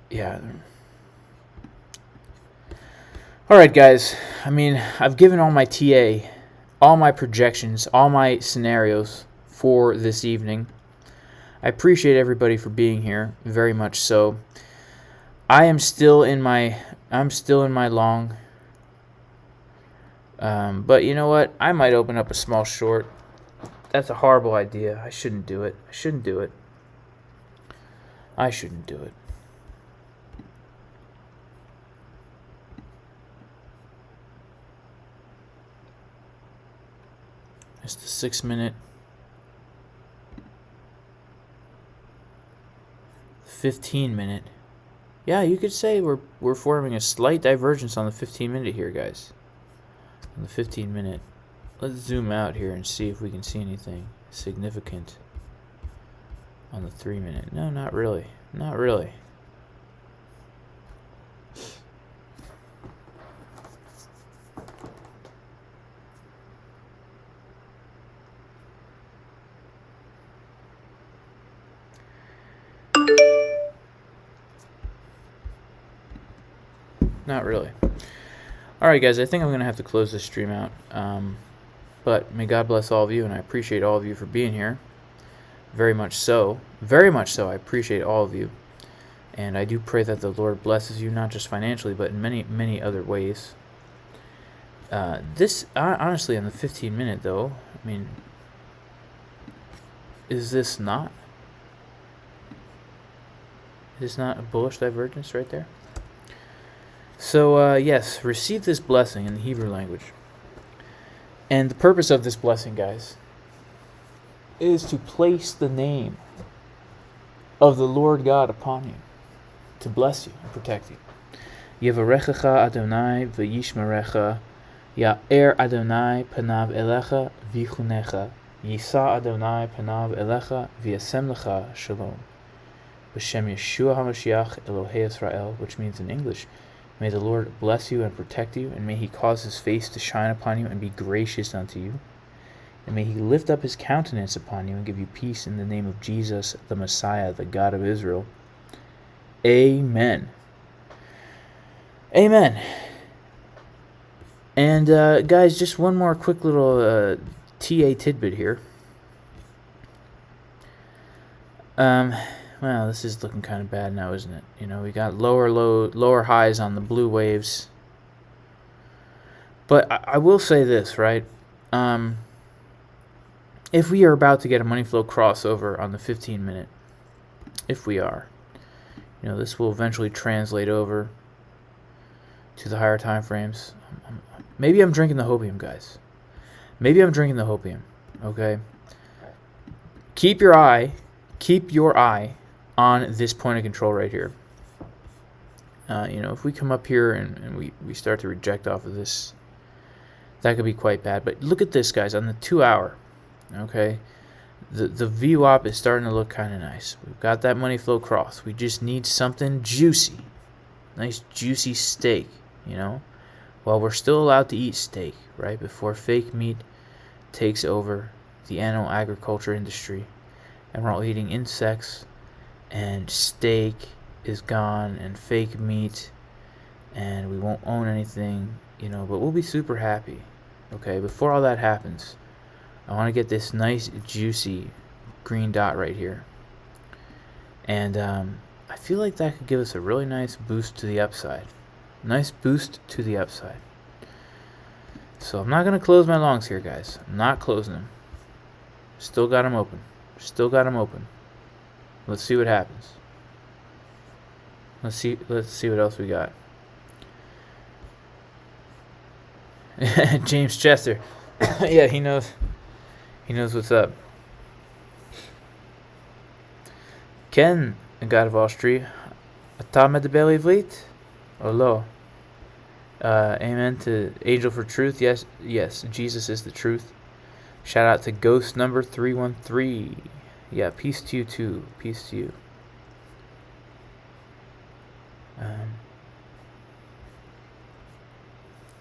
yeah. All right, guys. I mean, I've given all my TA, all my projections, all my scenarios for this evening. I appreciate everybody for being here, very much so. I'm still in my long. But you know what? I might open up a small short. That's a horrible idea. I shouldn't do it. I shouldn't do it. I shouldn't do it. It's the 6 minute. 15 minute. Yeah, you could say we're forming a slight divergence on the 15 minute here, guys. On the 15 minute. Let's zoom out here and see if we can see anything significant on the 3 minute. No, not really. Not really. Not really. Alright, guys, I think I'm going to have to close this stream out. But may God bless all of you, and I appreciate all of you for being here. Very much so. Very much so. I appreciate all of you. And I do pray that the Lord blesses you, not just financially, but in many, many other ways. This, honestly, on the 15 minute, though, I mean, is this not a bullish divergence right there? So, yes, receive this blessing in the Hebrew language. And the purpose of this blessing, guys, is to place the name of the Lord God upon you, to bless you and protect you. Yevarechecha Adonai v'yishmerecha, Ya'er Adonai panav elecha v'chunecha, Yisa Adonai panav elecha v'yasem lecha shalom. B'shem Yeshua HaMashiach Elohei Yisrael, which means in English, may the Lord bless you and protect you, and may he cause his face to shine upon you and be gracious unto you. And may he lift up his countenance upon you and give you peace in the name of Jesus, the Messiah, the God of Israel. Amen. Amen. And, guys, just one more quick little TA tidbit here. Well, this is looking kind of bad now, isn't it? You know, we got lower highs on the blue waves. But I will say this, right? if we are about to get a money flow crossover on the 15-minute, if we are, this will eventually translate over to the higher time frames. Maybe I'm drinking the hopium, guys. Maybe I'm drinking the hopium. Okay. Keep your eye on this point of control right here. If we come up here and we start to reject off of this, that could be quite bad. But look at this, guys, on the 2 hour. Okay. The VWAP is starting to look kind of nice. We've got that money flow cross. We just need something juicy. Nice juicy steak, While we're still allowed to eat steak, right? Before fake meat takes over the animal agriculture industry. And we're all eating insects. And steak is gone. And fake meat. And we won't own anything, But we'll be super happy. Okay, before all that happens, I want to get this nice juicy green dot right here. And I feel like that could give us a really nice boost to the upside. Nice boost to the upside. So I'm not going to close my longs here, guys. I'm not closing them. Still got them open. Let's see what happens. Let's see what else we got. James Chester. Yeah, he knows. He knows what's up. Ken, a god of Wall Street. אתה מדבר עברית? או לא? Amen to Angel for Truth. Yes, Jesus is the truth. Shout out to Ghost number 313. Yeah, peace to you too. Peace to you.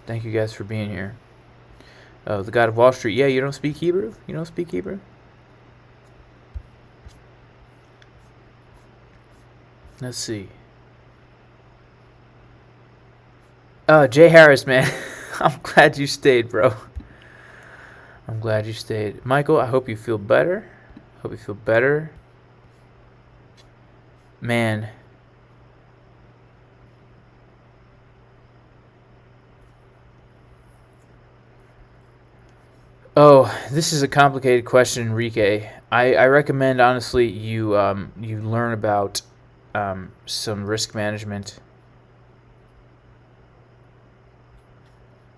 Thank you guys for being here. Oh, the God of Wall Street. Yeah, you don't speak Hebrew? You don't speak Hebrew? Let's see. Jay Harris, man. I'm glad you stayed, bro. I'm glad you stayed. Michael, I hope you feel better. Man. Oh, this is a complicated question, Enrique. I recommend, honestly, you learn about some risk management.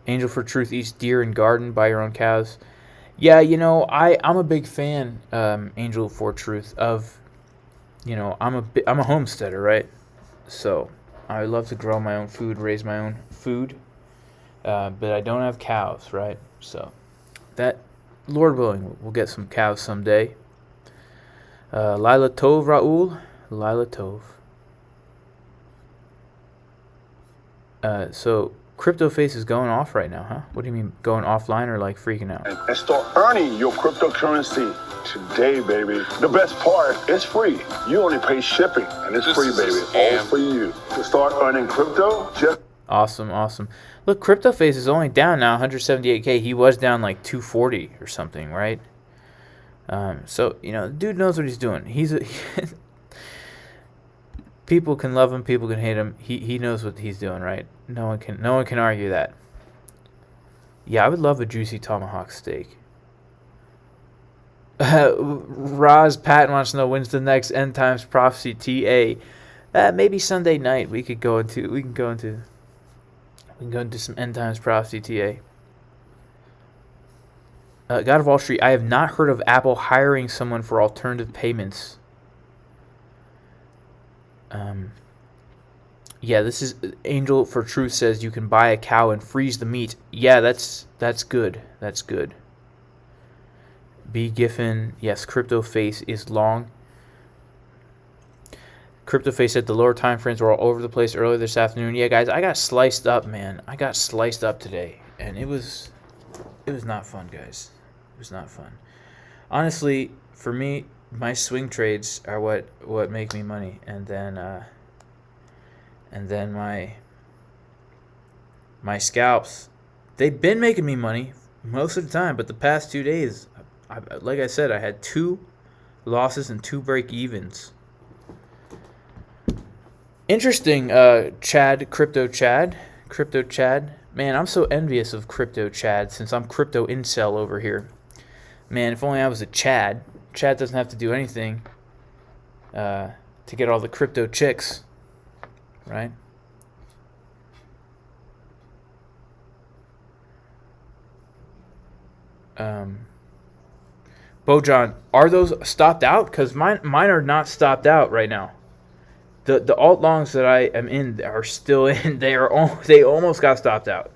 Angel for Truth eats deer and garden, buy your own cows. Yeah, I'm a big fan, Angel for Truth, of, I'm a homesteader, right? So I love to grow my own food, raise my own food, but I don't have cows, right? So that, Lord willing, we'll get some cows someday. Lila Tov, Raul. Lila Tov. So CryptoFace is going off right now, huh? What do you mean going offline or like freaking out? And start earning your cryptocurrency today, baby. The best part, it's free. You only pay shipping, and it's free, baby. All for you. To start earning crypto, just... Awesome. Look, CryptoFace is only down now 178K. He was down like 240 or something, right? So, the dude knows what he's doing. People can love him, people can hate him. He knows what he's doing, right? No one can argue that. Yeah, I would love a juicy tomahawk steak. Roz Patton wants to know when's the next End Times Prophecy TA. Maybe Sunday night we can go into some End Times Prophecy TA. God of Wall Street, I have not heard of Apple hiring someone for alternative payments. Yeah, this is Angel for Truth says you can buy a cow and freeze the meat. Yeah, that's good. That's good. B Giffen, yes, CryptoFace is long. CryptoFace said the lower time frames were all over the place earlier this afternoon. Yeah, guys, I got sliced up, man. I got sliced up today, and it was not fun, guys. It was not fun. Honestly, for me, my swing trades are what make me money, and then my scalps, they've been making me money most of the time, but the past 2 days, like I said, I had 2 losses and 2 break-evens. Interesting, Crypto Chad. Man, I'm so envious of Crypto Chad since I'm Crypto Incel over here. Man, if only I was a Chad. Chad doesn't have to do anything to get all the crypto chicks, right? Bojan, are those stopped out? Because mine are not stopped out right now. The alt longs that I am in are still in. They almost got stopped out.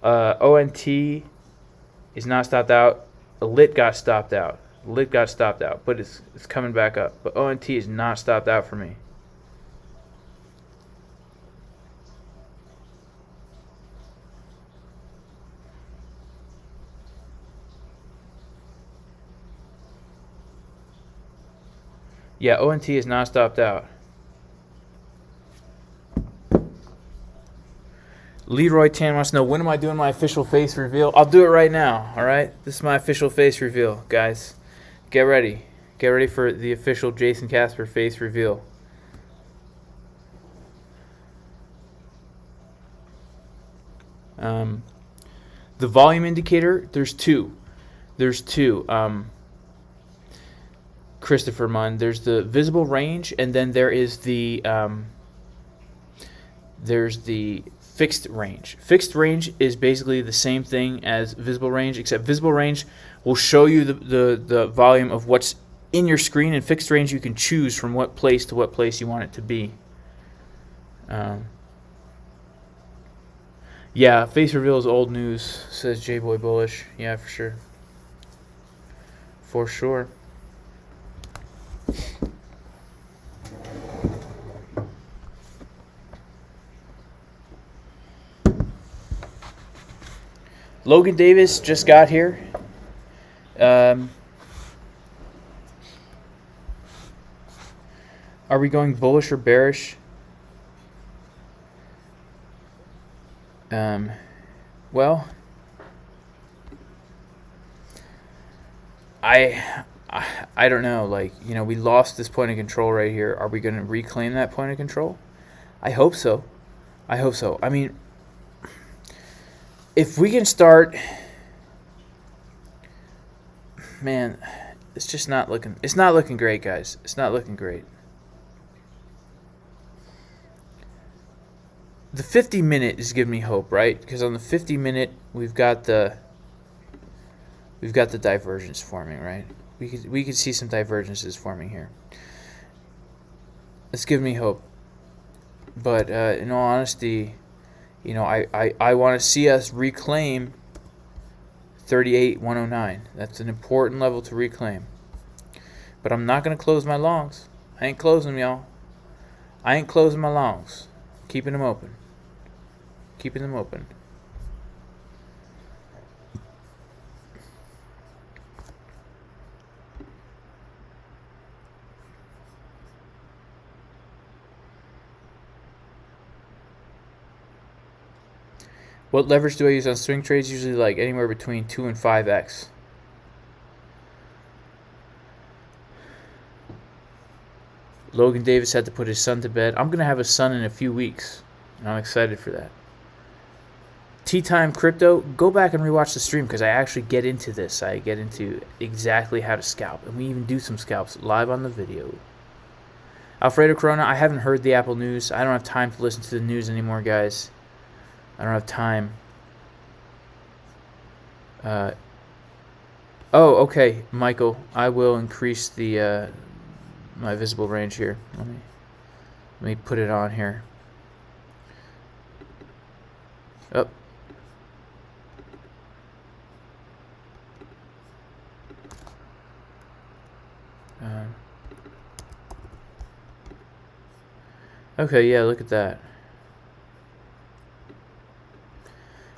ONT is not stopped out. Lit got stopped out. But it's coming back up. But ONT is not stopped out for me. Yeah, ONT is not stopped out. Leroy Tan wants to know, when am I doing my official face reveal? I'll do it right now, all right? This is my official face reveal, guys. Get ready. Get ready for the official Jason Casper face reveal. The volume indicator, there's two. Christopher Munn. There's the visible range, and then there's the fixed range. Fixed range is basically the same thing as visible range, except visible range will show you the volume of what's in your screen, and fixed range you can choose from what place to what place you want it to be. Yeah, face reveal is old news, says J-Boy Bullish. Yeah, for sure. For sure. Logan Davis just got here. Are we going bullish or bearish? Well, I don't know. Like, you know, we lost this point of control right here. Are we going to reclaim that point of control? I hope so. I mean, if we can start, man, it's just not looking. It's not looking great, guys. It's not looking great. The 50-minute is giving me hope, right? Because on the 50-minute, we've got the divergence forming, right? We could see some divergences forming here. It's giving me hope. But in all honesty, you know, I want to see us reclaim 38,109. That's an important level to reclaim. But I'm not going to close my longs. I ain't closing them, y'all. I ain't closing my longs. Keeping them open. Keeping them open. What leverage do I use on swing trades? Usually like anywhere between 2 and 5x. Logan Davis had to put his son to bed. I'm going to have a son in a few weeks, and I'm excited for that. Tea Time Crypto, go back and rewatch the stream because I actually get into this. I get into exactly how to scalp, and we even do some scalps live on the video. Alfredo Corona, I haven't heard the Apple news. I don't have time to listen to the news anymore, guys. I don't have time. Oh, okay, Michael. I will increase the my visible range here. Let me put it on here. Oh. Okay, yeah, look at that.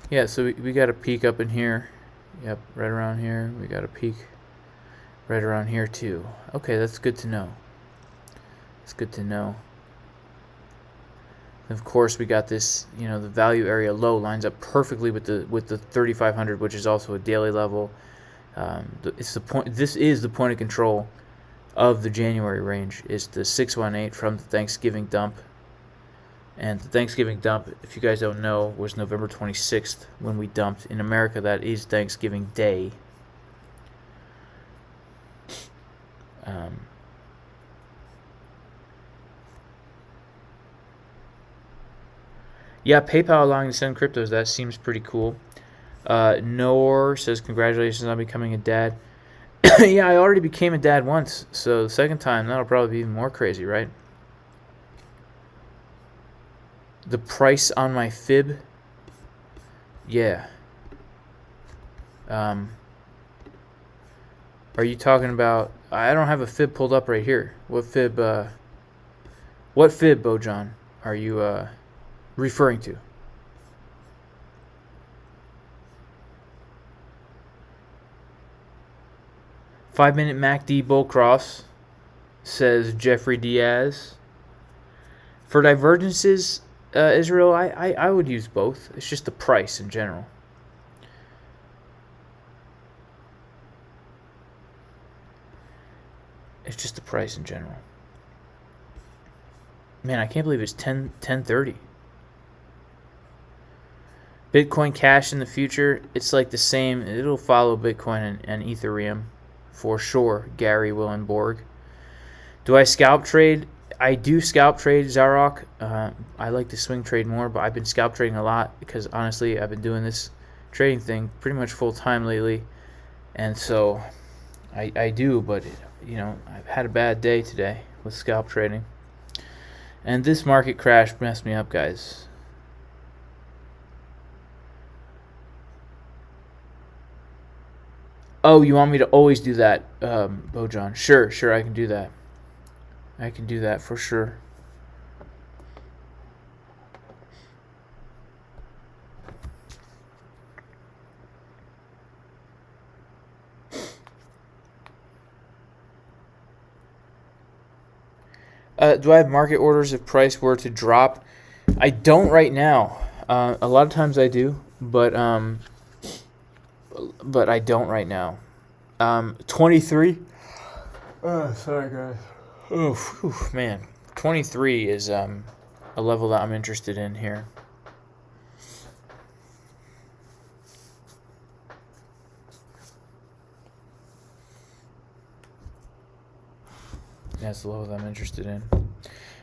Yeah, so we got a peak up in here. Yep, right around here. We got a peak right around here too. Okay, that's good to know. It's good to know. And of course, we got this, you know, the value area low lines up perfectly with the 3,500, which is also a daily level. It's the point. This is the point of control of the January range. Is the 618 from the Thanksgiving dump. And the Thanksgiving dump, if you guys don't know, was November 26th when we dumped. In America, that is Thanksgiving Day. Yeah, PayPal allowing to send cryptos, that seems pretty cool. Noor says, congratulations on becoming a dad. Yeah, I already became a dad once, so the second time, that'll probably be even more crazy, right? The price on my fib? Yeah. Are you talking about... I don't have a fib pulled up right here. What fib, Bojan, are you, referring to? Five-minute MACD bull cross, says Jeffrey Diaz. For divergences, Israel, I would use both. It's just the price in general. It's just the price in general. Man, I can't believe it's 10:30. Bitcoin Cash in the future, it's like the same. It'll follow Bitcoin and Ethereum for sure, Gary Willenborg. Do I scalp trade? I do scalp trade, Zarok. I like to swing trade more, but I've been scalp trading a lot because honestly, I've been doing this trading thing pretty much full time lately. And so I do, but you know, I've had a bad day today with scalp trading. And this market crash messed me up, guys. Oh, you want me to always do that, Bojan? Sure, I can do that. I can do that for sure. Do I have market orders if price were to drop? I don't right now. A lot of times I do, but I don't right now. 23. Oh, sorry guys. Oh, whew, man. 23 is a level that I'm interested in here. That's the level that I'm interested in.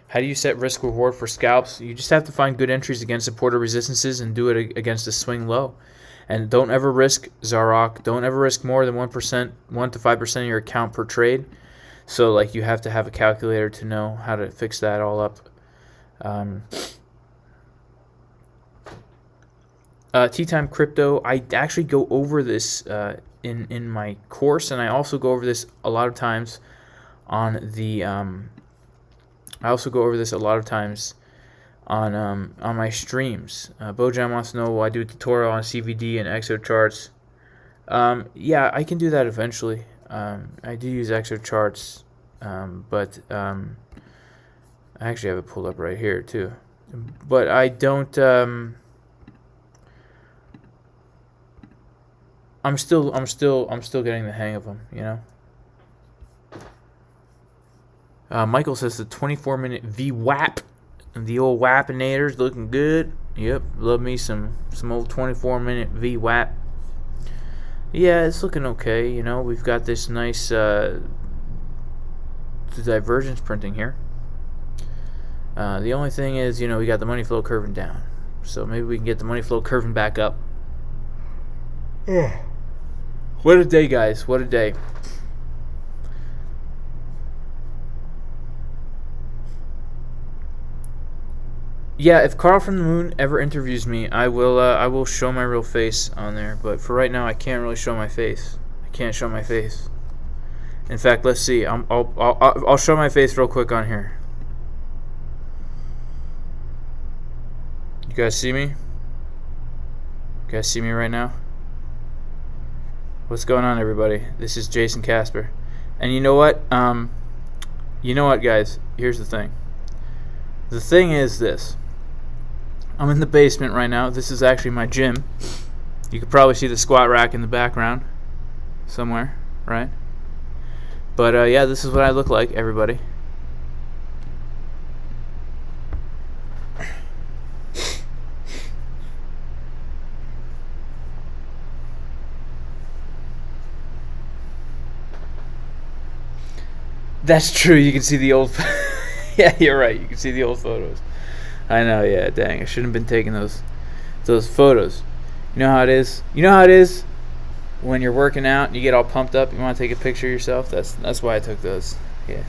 How do you set risk reward for scalps? You just have to find good entries against support or resistances and do it against a swing low. And don't ever risk, Zarok, don't ever risk more than 1%, 1 to 5% of your account per trade. So, like, you have to have a calculator to know how to fix that all up. Tea Time Crypto, I actually go over this in my course, and I also go over this a lot of times on the on my streams. Bojan wants to know, will I do a tutorial on CVD and exo charts? Yeah, I can do that eventually. I do use exo charts, but I actually have it pulled up right here too. But I don't. I'm still getting the hang of them, you know. Michael says the 24-minute VWAP, the old Wappinator's looking good. Yep, love me some old 24-minute VWAP. Yeah, it's looking okay. You know, we've got this nice divergence printing here. The only thing is, you know, we got the money flow curving down, so maybe we can get the money flow curving back up. What a day, guys! What a day. Yeah, if Carl from the Moon ever interviews me, I will show my real face on there. But for right now, I can't really show my face. I can't show my face. In fact, let's see. I'll show my face real quick on here. You guys see me? You guys see me right now? What's going on, everybody? This is Jason Casper, and you know what? You know what, guys? Here's the thing. The thing is this. I'm in the basement right now. This is actually my gym. You could probably see the squat rack in the background somewhere, right? But yeah, this is what I look like, everybody. That's true. You can see the old. Yeah, you're right. You can see the old photos. I know. Yeah, dang. I shouldn't have been taking those photos. You know how it is. You know how it is when you're working out and you get all pumped up. You want to take a picture of yourself. That's why I took those. Yeah.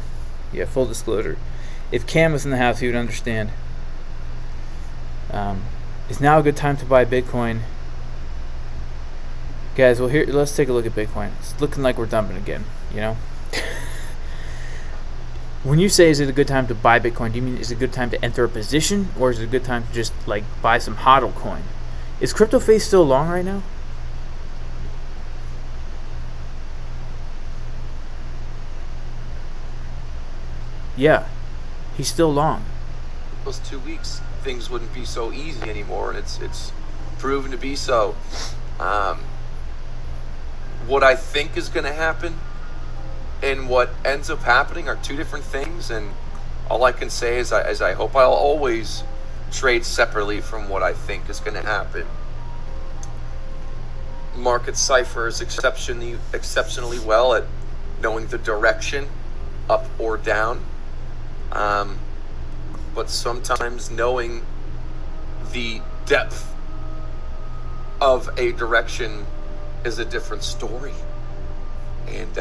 Yeah. Full disclosure. If Cam was in the house, he would understand. Is now a good time to buy Bitcoin? Guys, well, here, let's take a look at Bitcoin. It's looking like we're dumping again, you know? When you say is it a good time to buy Bitcoin, do you mean is it a good time to enter a position, or is it a good time to just, like, buy some hodl coin? Is Crypto Face still long right now? Yeah, he's still long. Those 2 weeks, things wouldn't be so easy anymore, and it's proven to be so. What I think is going to happen and what ends up happening are two different things, and all I can say is I hope I'll always trade separately from what I think is going to happen. Market Cipher is exceptionally well at knowing the direction, up or down, but sometimes knowing the depth of a direction is a different story. And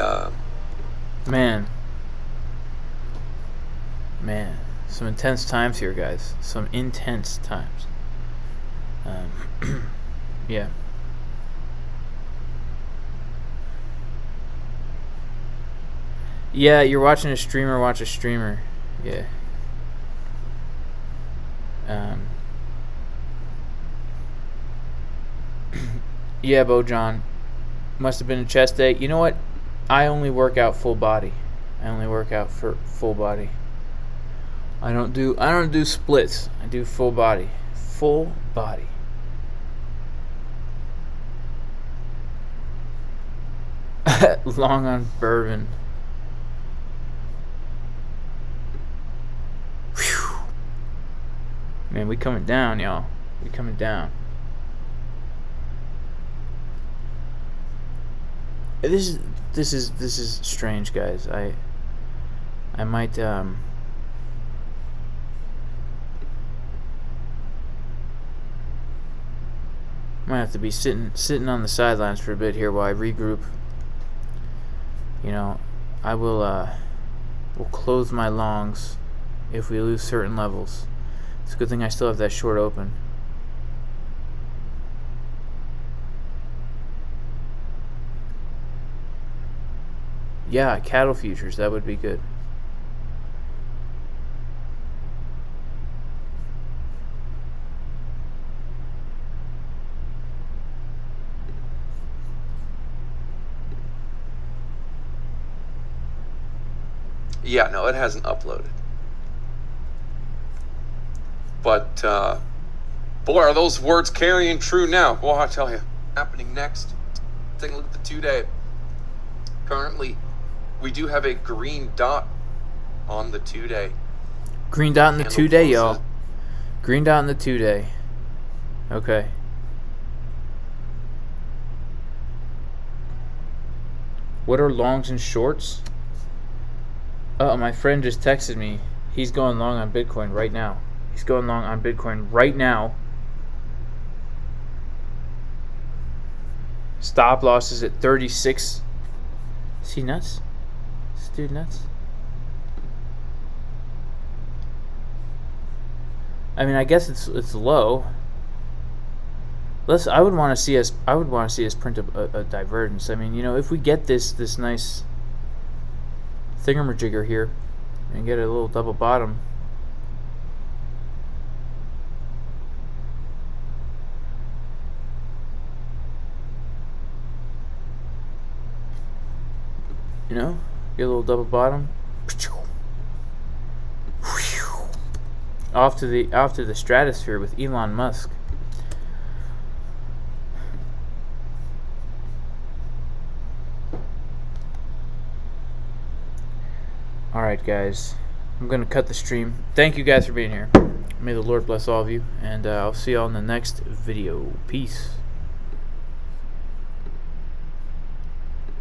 Man, some intense times here, guys. Some intense times. Yeah. Yeah, you're watching a streamer watch a streamer. Yeah. Yeah, Bojan. Must have been a chest day. You know what? I only work out full body. I only work out for full body. I don't do splits. I do full body. Full body. Long on bourbon. Whew. Man, we coming down, y'all. We coming down. This is strange, guys. I might have to be sitting on the sidelines for a bit here while I regroup. You know, I will close my longs if we lose certain levels. It's a good thing I still have that short open. Yeah, cattle futures, that would be good. yeah, no, it hasn't uploaded. But boy, are those words carrying true now. Well, I tell you, happening next. Take a look at the 2-day. Currently, we do have a green dot on the 2-day. Green dot in the 2-day, y'all. Green dot in the 2-day. Okay. What are longs and shorts? Oh, my friend just texted me. He's going long on Bitcoin right now. He's going long on Bitcoin right now. Stop loss is at 36. Is he nuts? Is this dude nuts? I mean, I guess it's low. I would want to see us print a divergence. I mean, you know, if we get this nice thingamajigger here and get a little double bottom. You know, get a little double bottom. Off to the stratosphere with Elon Musk. Alright, guys, I'm going to cut the stream. Thank you guys for being here. May the Lord bless all of you, and I'll see you all in the next video. Peace.